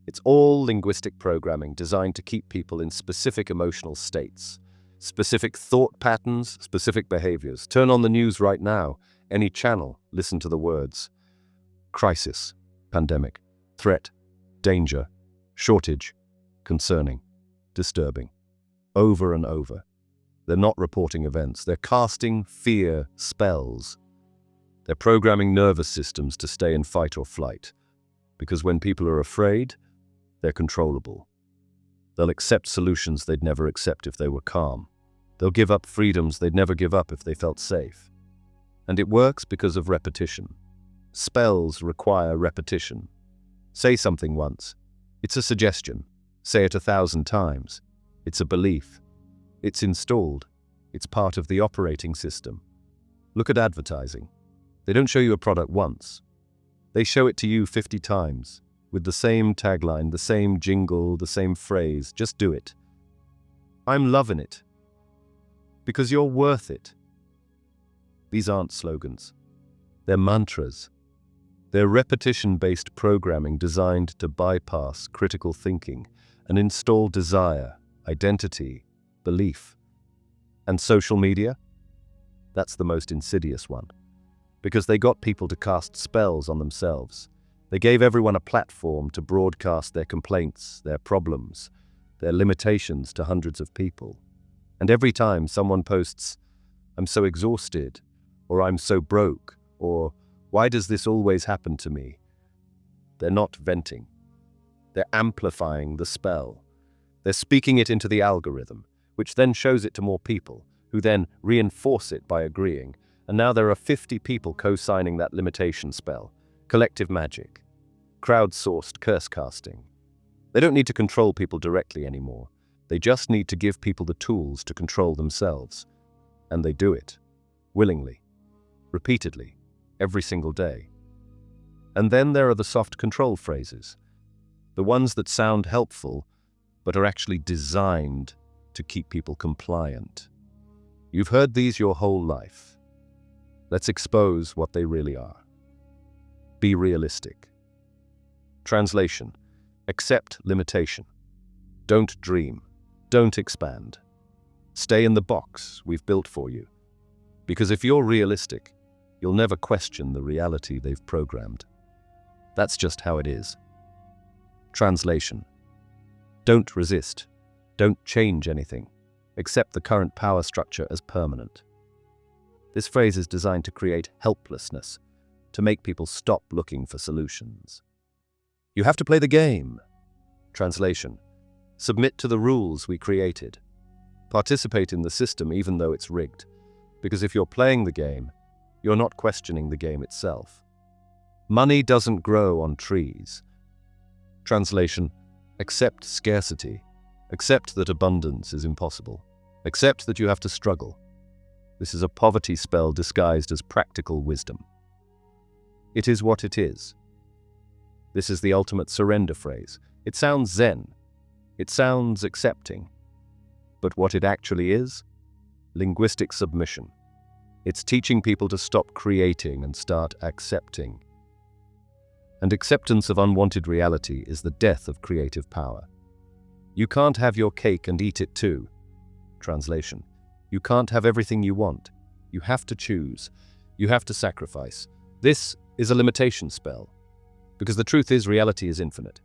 S2: It's all linguistic programming designed to keep people in specific emotional states, specific thought patterns, specific behaviors. Turn on the news right now, any channel, listen to the words. Crisis, pandemic, threat, danger, shortage, concerning, disturbing. Over and over. They're not reporting events. They're casting fear spells. They're programming nervous systems to stay in fight or flight. Because when people are afraid, they're controllable. They'll accept solutions they'd never accept if they were calm. They'll give up freedoms they'd never give up if they felt safe. And it works because of repetition. Spells require repetition. Say something once. It's a suggestion. Say it 1,000 times. It's a belief. It's installed. It's part of the operating system. Look at advertising. They don't show you a product once. They show it to you 50 times, with the same tagline, the same jingle, the same phrase. Just do it. I'm loving it. Because you're worth it. These aren't slogans. They're mantras. They're repetition-based programming designed to bypass critical thinking and install desire, identity, belief. And social media? That's the most insidious one. Because they got people to cast spells on themselves. They gave everyone a platform to broadcast their complaints, their problems, their limitations to hundreds of people. And every time someone posts, "I'm so exhausted," or "I'm so broke," or "Why does this always happen to me?" they're not venting. They're amplifying the spell. They're speaking it into the algorithm, which then shows it to more people, who then reinforce it by agreeing. And now there are 50 people co-signing that limitation spell. Collective magic. Crowdsourced curse casting. They don't need to control people directly anymore. They just need to give people the tools to control themselves. And they do it. Willingly. Repeatedly. Every single day. And then there are the soft control phrases. The ones that sound helpful, but are actually designed to keep people compliant. You've heard these your whole life. Let's expose what they really are. Be realistic. Translation: accept limitation. Don't dream. Don't expand. Stay in the box we've built for you. Because if you're realistic, you'll never question the reality they've programmed. That's just how it is. Translation: don't resist. Don't change anything. Accept the current power structure as permanent. This phrase is designed to create helplessness, to make people stop looking for solutions. You have to play the game. Translation: submit to the rules we created. Participate in the system even though it's rigged. Because if you're playing the game, you're not questioning the game itself. Money doesn't grow on trees. Translation: accept scarcity. Accept that abundance is impossible. Accept that you have to struggle. This is a poverty spell disguised as practical wisdom. It is what it is. This is the ultimate surrender phrase. It sounds zen. It sounds accepting. But what it actually is? Linguistic submission. It's teaching people to stop creating and start accepting. And acceptance of unwanted reality is the death of creative power. You can't have your cake and eat it too. Translation: you can't have everything you want. You have to choose. You have to sacrifice. This is a limitation spell. Because the truth is, reality is infinite.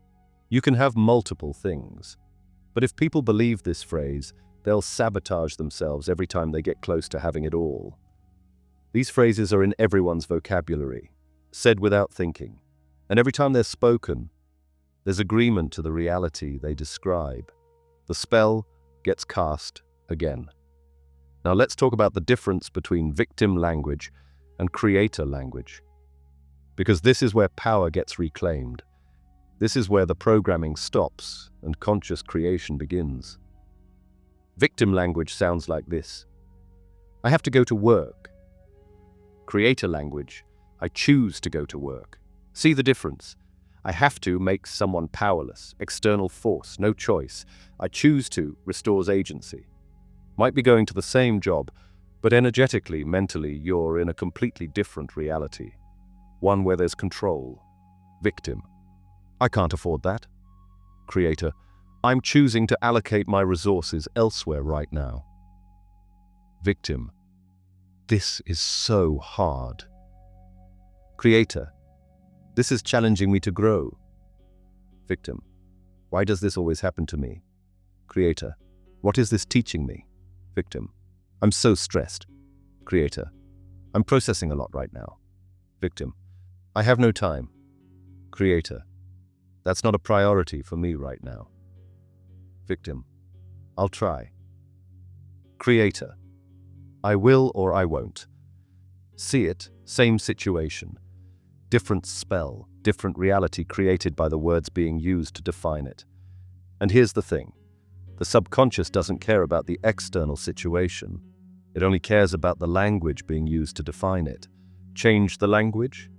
S2: You can have multiple things. But if people believe this phrase, they'll sabotage themselves every time they get close to having it all. These phrases are in everyone's vocabulary, said without thinking. And every time they're spoken, there's agreement to the reality they describe. the spell gets cast again. Now let's talk about the difference between victim language and creator language. Because this is where power gets reclaimed. This is where the programming stops and conscious creation begins. Victim language sounds like this. I have to go to work. Creator language, I choose to go to work. See the difference? I have to makes someone powerless, external force, no choice. I choose to restores agency. Might be going to the same job, but energetically, mentally, you're in a completely different reality. One where there's control. Victim. I can't afford that. Creator. I'm choosing to allocate my resources elsewhere right now. Victim. This is so hard. Creator. This is challenging me to grow. Victim. Why does this always happen to me? Creator. What is this teaching me? Victim. I'm so stressed. Creator. I'm processing a lot right now. Victim. I have no time. Creator. That's not a priority for me right now. Victim. I'll try. Creator. I will or I won't. See it, same situation. Different spell, different reality created by the words being used to define it. And here's the thing. The subconscious doesn't care about the external situation. It only cares about the language being used to define it. Change the language,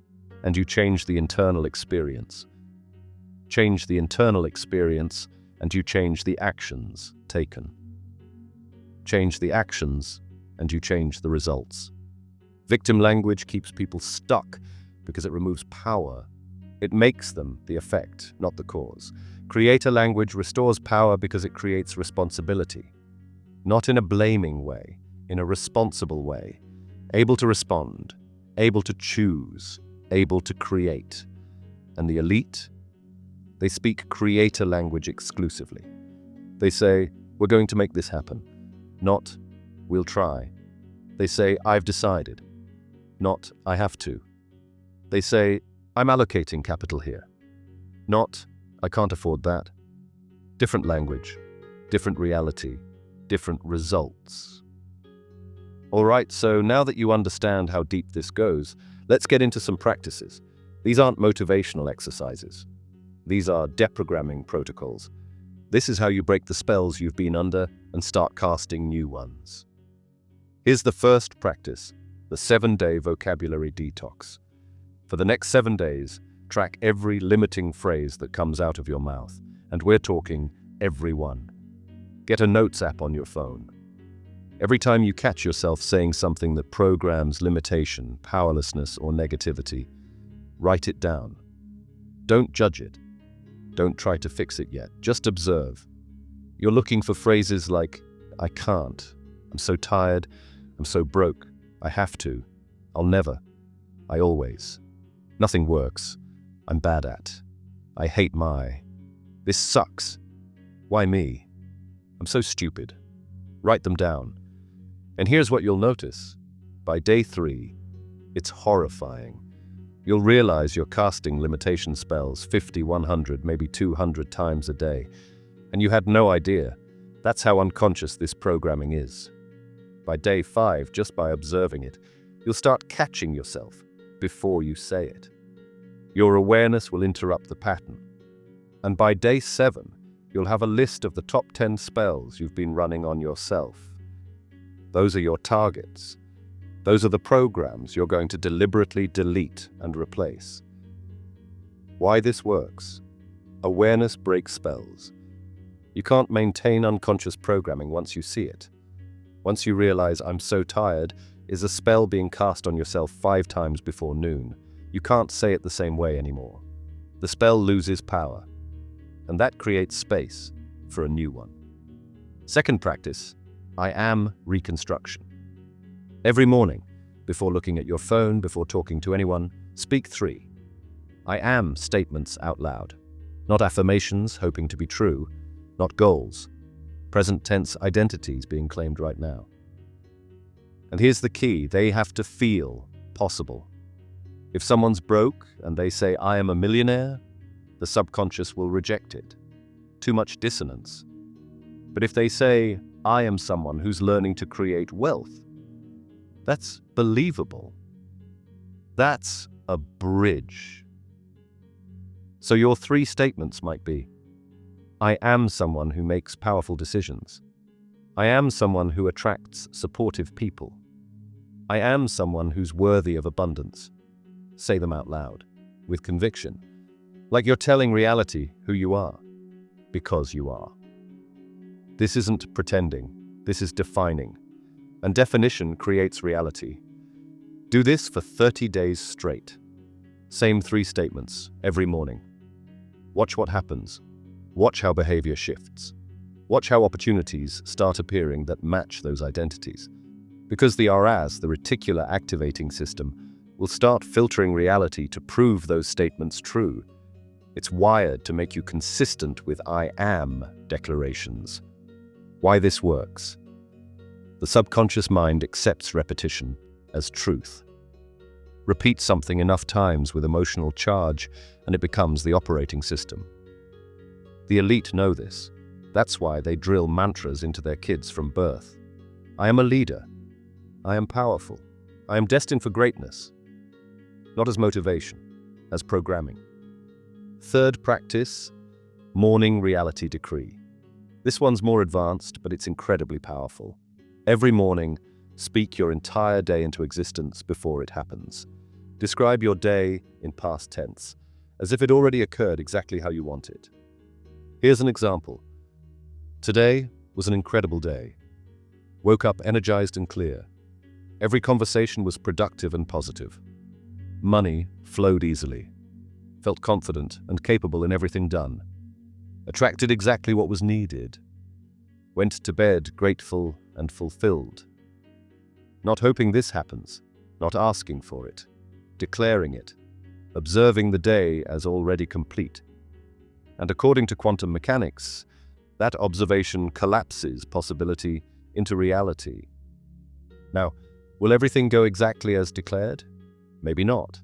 S2: and you change the internal experience. Change the internal experience, and you change the actions taken. Change the actions, and you change the results. Victim language keeps people stuck because it removes power. It makes them the effect, not the cause. Creator language restores power because it creates responsibility. Not in a blaming way, in a responsible way. Able to respond, able to choose, able to create. And the elite? They speak creator language exclusively. They say, we're going to make this happen. Not, we'll try. They say, I've decided. Not, I have to. They say, I'm allocating capital here. Not, I can't afford that. Different language, different reality, different results. All right, so now that you understand how deep this goes, let's get into some practices. These aren't motivational exercises. These are deprogramming protocols. This is how you break the spells you've been under and start casting new ones. Here's the first practice, the 7-day vocabulary detox. For the next 7 days, track every limiting phrase that comes out of your mouth, and we're talking every one. Get a notes app on your phone. Every time you catch yourself saying something that programs limitation, powerlessness, or negativity, write it down. Don't judge it. Don't try to fix it yet. Just observe. You're looking for phrases like, I can't, I'm so tired, I'm so broke, I have to, I'll never, I always. Nothing works. I'm bad at. I hate my. This sucks. Why me? I'm so stupid. Write them down. And here's what you'll notice. By day 3, it's horrifying. You'll realize you're casting limitation spells 50, 100, maybe 200 times a day. And you had no idea. That's how unconscious this programming is. By day 5, just by observing it, you'll start catching yourself before you say it. Your awareness will interrupt the pattern. And by day 7, you'll have a list of the top 10 spells you've been running on yourself. Those are your targets. Those are the programs you're going to deliberately delete and replace. Why this works? Awareness breaks spells. You can't maintain unconscious programming once you see it. Once you realize I'm so tired is a spell being cast on yourself 5 times before noon. You can't say it the same way anymore. The spell loses power, and that creates space for a new one. Second practice, I am reconstruction. Every morning, before looking at your phone, before talking to anyone, speak 3 I am statements out loud. Not affirmations hoping to be true, not goals. Present tense identities being claimed right now. And here's the key, they have to feel possible. If someone's broke and they say, I am a millionaire, the subconscious will reject it. Too much dissonance. But if they say, I am someone who's learning to create wealth, that's believable. That's a bridge. So your 3 statements might be, I am someone who makes powerful decisions. I am someone who attracts supportive people. I am someone who's worthy of abundance. Say them out loud, with conviction, like you're telling reality who you are, because you are. This isn't pretending, this is defining, and definition creates reality. Do this for 30 days straight. Same 3 statements every morning. Watch what happens. Watch how behavior shifts. Watch how opportunities start appearing that match those identities. Because the RAS, the reticular activating system, will start filtering reality to prove those statements true. It's wired to make you consistent with I am declarations. Why this works? The subconscious mind accepts repetition as truth. Repeat something enough times with emotional charge, and it becomes the operating system. The elite know this. That's why they drill mantras into their kids from birth. I am a leader. I am powerful. I am destined for greatness. Not as motivation, as programming. 3rd practice, morning reality decree. This one's more advanced, but it's incredibly powerful. Every morning, speak your entire day into existence before it happens. Describe your day in past tense, as if it already occurred exactly how you want it. Here's an example. Today was an incredible day. Woke up energized and clear. Every conversation was productive and positive. Money flowed easily. Felt confident and capable in everything done. Attracted exactly what was needed. Went to bed grateful and fulfilled. Not hoping this happens, not asking for it, declaring it, observing the day as already complete. And according to quantum mechanics, that observation collapses possibility into reality. Now, will everything go exactly as declared? Maybe not.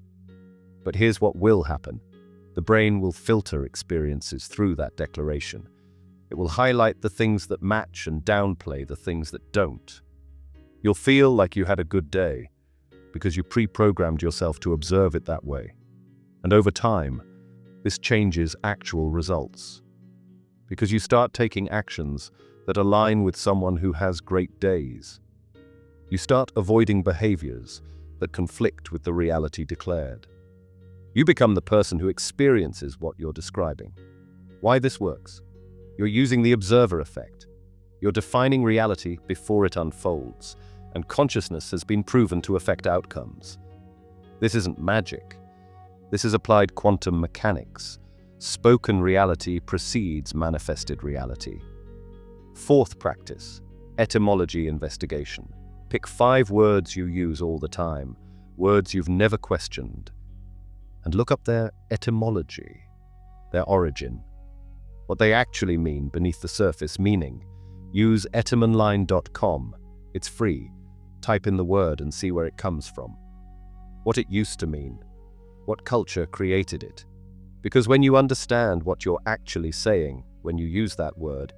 S2: But here's what will happen. The brain will filter experiences through that declaration. It will highlight the things that match and downplay the things that don't. You'll feel like you had a good day because you pre-programmed yourself to observe it that way. And over time, this changes actual results. Because you start taking actions that align with someone who has great days. You start avoiding behaviors that conflict with the reality declared. You become the person who experiences what you're describing. Why this works? You're using the observer effect. You're defining reality before it unfolds, and consciousness has been proven to affect outcomes. This isn't magic. This is applied quantum mechanics. Spoken reality precedes manifested reality. 4th practice, etymology investigation. Pick 5 words you use all the time, words you've never questioned, and look up their etymology, their origin, what they actually mean beneath the surface meaning. Use etymonline.com. It's free. Type in the word and see where it comes from. What it used to mean. What culture created it. Because when you understand what you're actually saying when you use that word,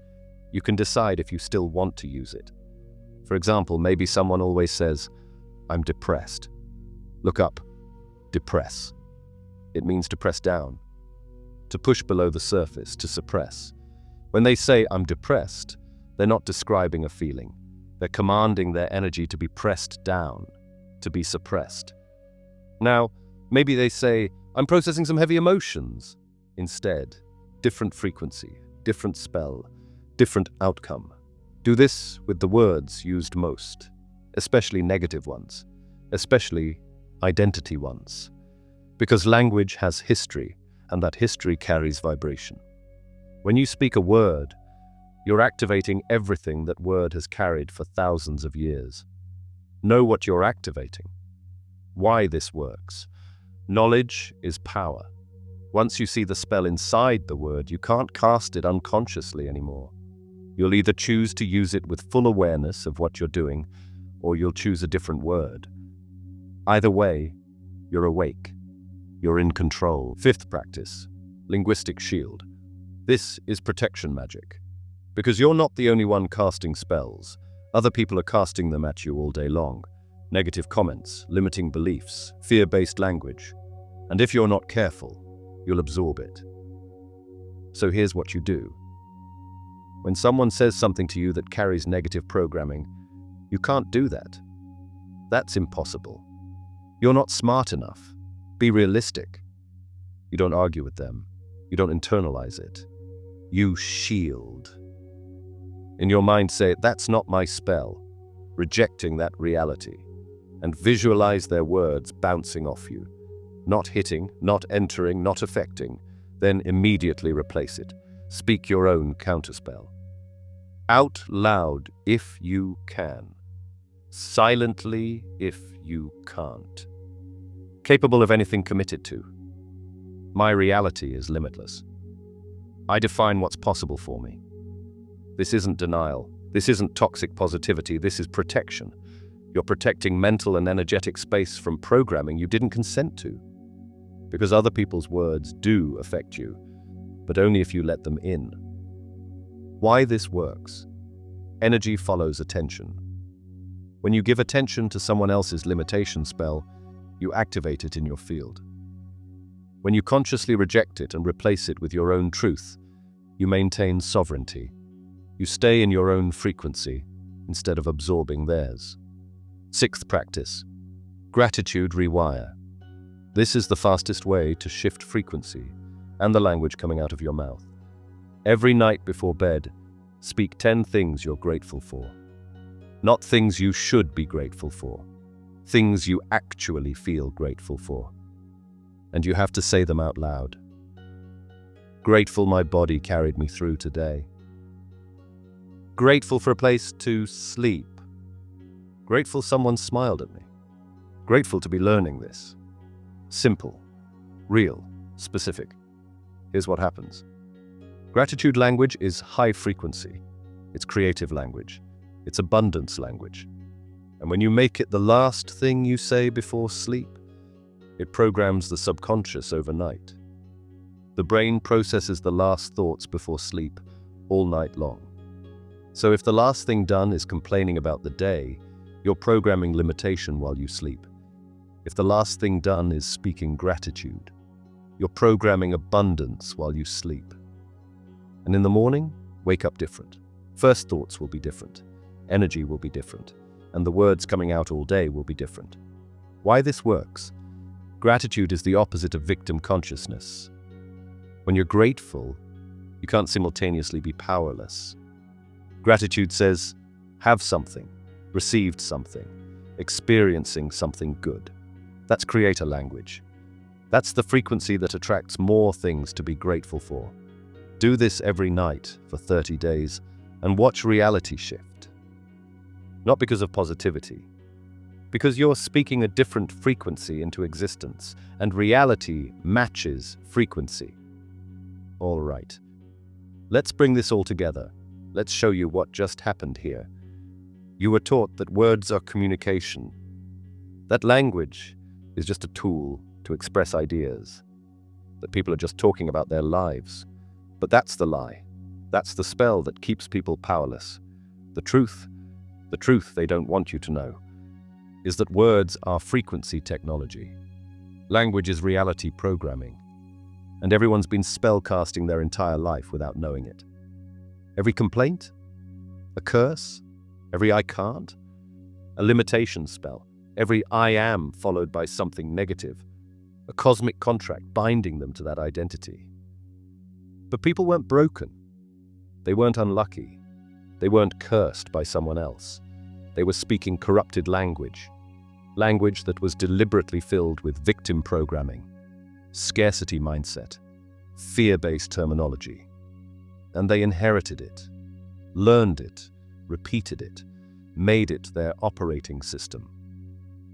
S2: you can decide if you still want to use it. For example, maybe someone always says, I'm depressed. Look up, depress. It means to press down, to push below the surface, to suppress. When they say, I'm depressed, they're not describing a feeling. They're commanding their energy to be pressed down, to be suppressed. Now, maybe they say, I'm processing some heavy emotions. Instead, different frequency, different spell, different outcome. Do this with the words used most, especially negative ones, especially identity ones. Because language has history, and that history carries vibration. When you speak a word, you're activating everything that word has carried for thousands of years. Know what you're activating. Why this works. Knowledge is power. Once you see the spell inside the word, you can't cast it unconsciously anymore. You'll either choose to use it with full awareness of what you're doing, or you'll choose a different word. Either way, you're awake. You're in control. 5th practice, linguistic shield. This is protection magic. Because you're not the only one casting spells. Other people are casting them at you all day long. Negative comments, limiting beliefs, fear-based language. And if you're not careful, you'll absorb it. So here's what you do. When someone says something to you that carries negative programming, you can't do that. That's impossible. You're not smart enough. Be realistic. You don't argue with them. You don't internalize it. You shield. In your mind, say, that's not my spell, rejecting that reality, and visualize their words bouncing off you. Not hitting, not entering, not affecting. Then immediately replace it. Speak your own counterspell. Out loud if you can. Silently if you can't. Capable of anything committed to. My reality is limitless. I define what's possible for me. This isn't denial. This isn't toxic positivity. This is protection. You're protecting mental and energetic space from programming you didn't consent to. Because other people's words do affect you, but only if you let them in. Why this works? Energy follows attention. When you give attention to someone else's limitation spell, you activate it in your field. When you consciously reject it and replace it with your own truth, you maintain sovereignty. You stay in your own frequency instead of absorbing theirs. Sixth practice, gratitude rewire. This is the fastest way to shift frequency and the language coming out of your mouth. Every night before bed, speak 10 things you're grateful for. Not things you should be grateful for. Things you actually feel grateful for. And you have to say them out loud. Grateful my body carried me through today. Grateful for a place to sleep. Grateful someone smiled at me. Grateful to be learning this. Simple, real, specific. Here's what happens. Gratitude language is high frequency. It's creative language. It's abundance language. And when you make it the last thing you say before sleep, it programs the subconscious overnight. The brain processes the last thoughts before sleep all night long. So if the last thing done is complaining about the day, you're programming limitation while you sleep. If the last thing done is speaking gratitude, you're programming abundance while you sleep. And in the morning, wake up different. First thoughts will be different. Energy will be different. And the words coming out all day will be different. Why this works? Gratitude is the opposite of victim consciousness. When you're grateful, you can't simultaneously be powerless. Gratitude says, have something, received something, experiencing something good. That's creator language. That's the frequency that attracts more things to be grateful for. Do this every night for 30 days and watch reality shift. Not because of positivity, because you're speaking a different frequency into existence, and reality matches frequency. All right, let's bring this all together. Let's show you what just happened here. You were taught that words are communication. That language is just a tool to express ideas. That people are just talking about their lives. But that's the lie. That's the spell that keeps people powerless. The truth they don't want you to know, is that words are frequency technology. Language is reality programming. And everyone's been spellcasting their entire life without knowing it. Every complaint, a curse, every I can't, a limitation spell, every I am followed by something negative, a cosmic contract binding them to that identity. But people weren't broken. They weren't unlucky. They weren't cursed by someone else. They were speaking corrupted language that was deliberately filled with victim programming, scarcity mindset, fear-based terminology. And they inherited it, learned it, repeated it, made it their operating system.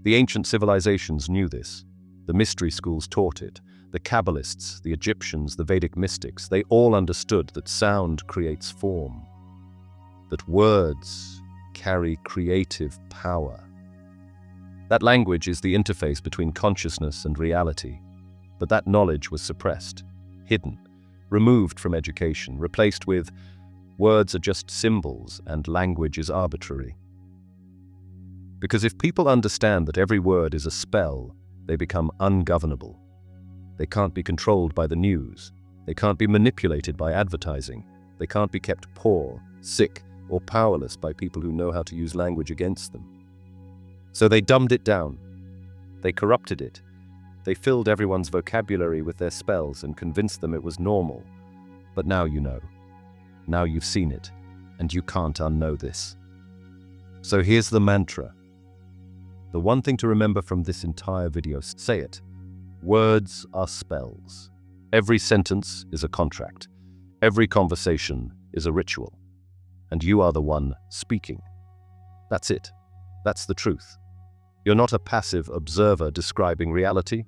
S2: The ancient civilizations knew this. The mystery schools taught it. The Kabbalists, the Egyptians, the Vedic mystics, they all understood that sound creates form, that words carry creative power. That language is the interface between consciousness and reality, but that knowledge was suppressed, hidden, removed from education, replaced with Words are just symbols and language is arbitrary. Because if people understand that every word is a spell, they become ungovernable. They can't be controlled by the news. They can't be manipulated by advertising. They can't be kept poor, sick, or powerless by people who know how to use language against them. So they dumbed it down. They corrupted it. They filled everyone's vocabulary with their spells and convinced them it was normal. But now you know. Now you've seen it, and you can't unknow this. So here's the mantra. The one thing to remember from this entire video, say it. Words are spells. Every sentence is a contract. Every conversation is a ritual. And you are the one speaking. That's it. That's the truth. You're not a passive observer describing reality.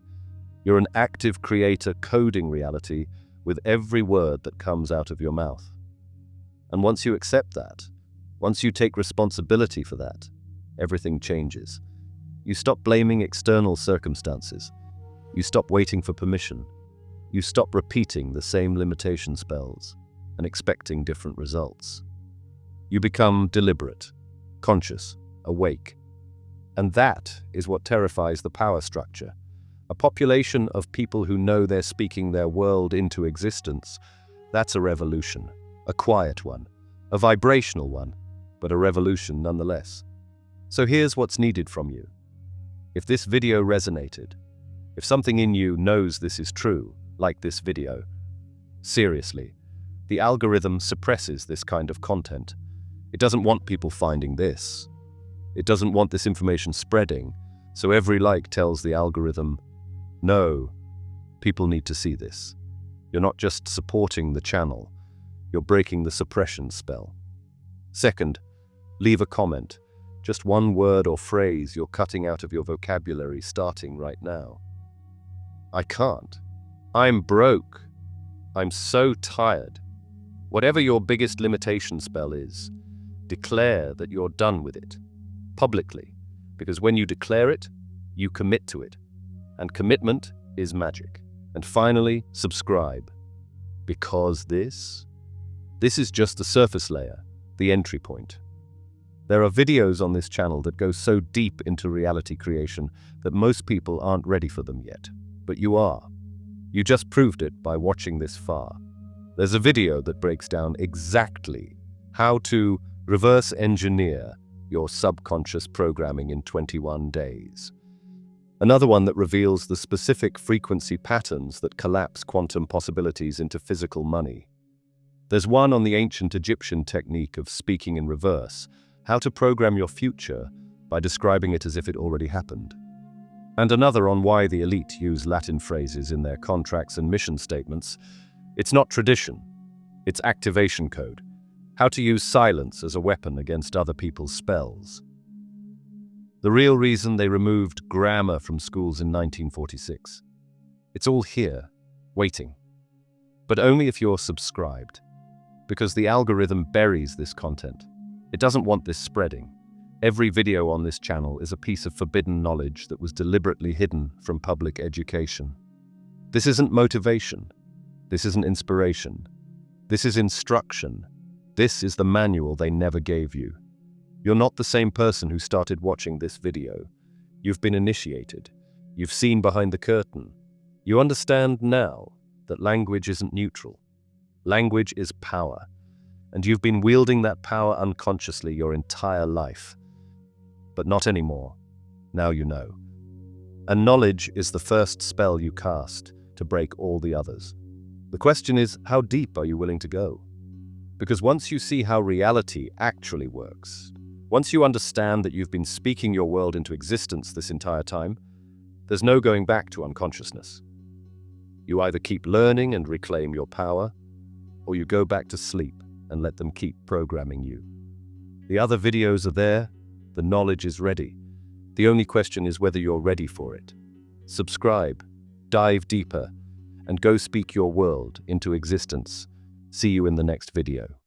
S2: You're an active creator coding reality with every word that comes out of your mouth. And once you accept that, once you take responsibility for that, everything changes. You stop blaming external circumstances. You stop waiting for permission. You stop repeating the same limitation spells and expecting different results. You become deliberate, conscious, awake. And that is what terrifies the power structure. A population of people who know they're speaking their world into existence. That's a revolution, a quiet one, a vibrational one, but a revolution nonetheless. So here's what's needed from you. If this video resonated, if something in you knows this is true, like this video, seriously, the algorithm suppresses this kind of content. It doesn't want people finding this. It doesn't want this information spreading, so every like tells the algorithm, no, people need to see this. You're not just supporting the channel, you're breaking the suppression spell. Second, leave a comment. Just one word or phrase you're cutting out of your vocabulary starting right now. I can't. I'm broke. I'm so tired. Whatever your biggest limitation spell is, declare that you're done with it, publicly, because when you declare it, you commit to it, and commitment is magic. And finally, subscribe, because this is just the surface layer, the entry point. There are videos on this channel that go so deep into reality creation that most people aren't ready for them yet, but you are. You just proved it by watching this far. There's a video that breaks down exactly how to reverse engineer your subconscious programming in 21 days. Another one that reveals the specific frequency patterns that collapse quantum possibilities into physical money. There's one on the ancient Egyptian technique of speaking in reverse, how to program your future by describing it as if it already happened. And another on why the elite use Latin phrases in their contracts and mission statements. It's not tradition, it's activation code. How to use silence as a weapon against other people's spells. The real reason they removed grammar from schools in 1946. It's all here, waiting. But only if you're subscribed, because the algorithm buries this content. It doesn't want this spreading. Every video on this channel is a piece of forbidden knowledge that was deliberately hidden from public education. This isn't motivation. This isn't inspiration. This is instruction. This is the manual they never gave you. You're not the same person who started watching this video. You've been initiated. You've seen behind the curtain. You understand now that language isn't neutral. Language is power. And you've been wielding that power unconsciously your entire life. But not anymore. Now you know. And knowledge is the first spell you cast to break all the others. The question is, how deep are you willing to go? Because once you see how reality actually works, once you understand that you've been speaking your world into existence this entire time, there's no going back to unconsciousness. You either keep learning and reclaim your power, or you go back to sleep and let them keep programming you. The other videos are there, the knowledge is ready. The only question is whether you're ready for it. Subscribe, dive deeper, and go speak your world into existence. See you in the next video.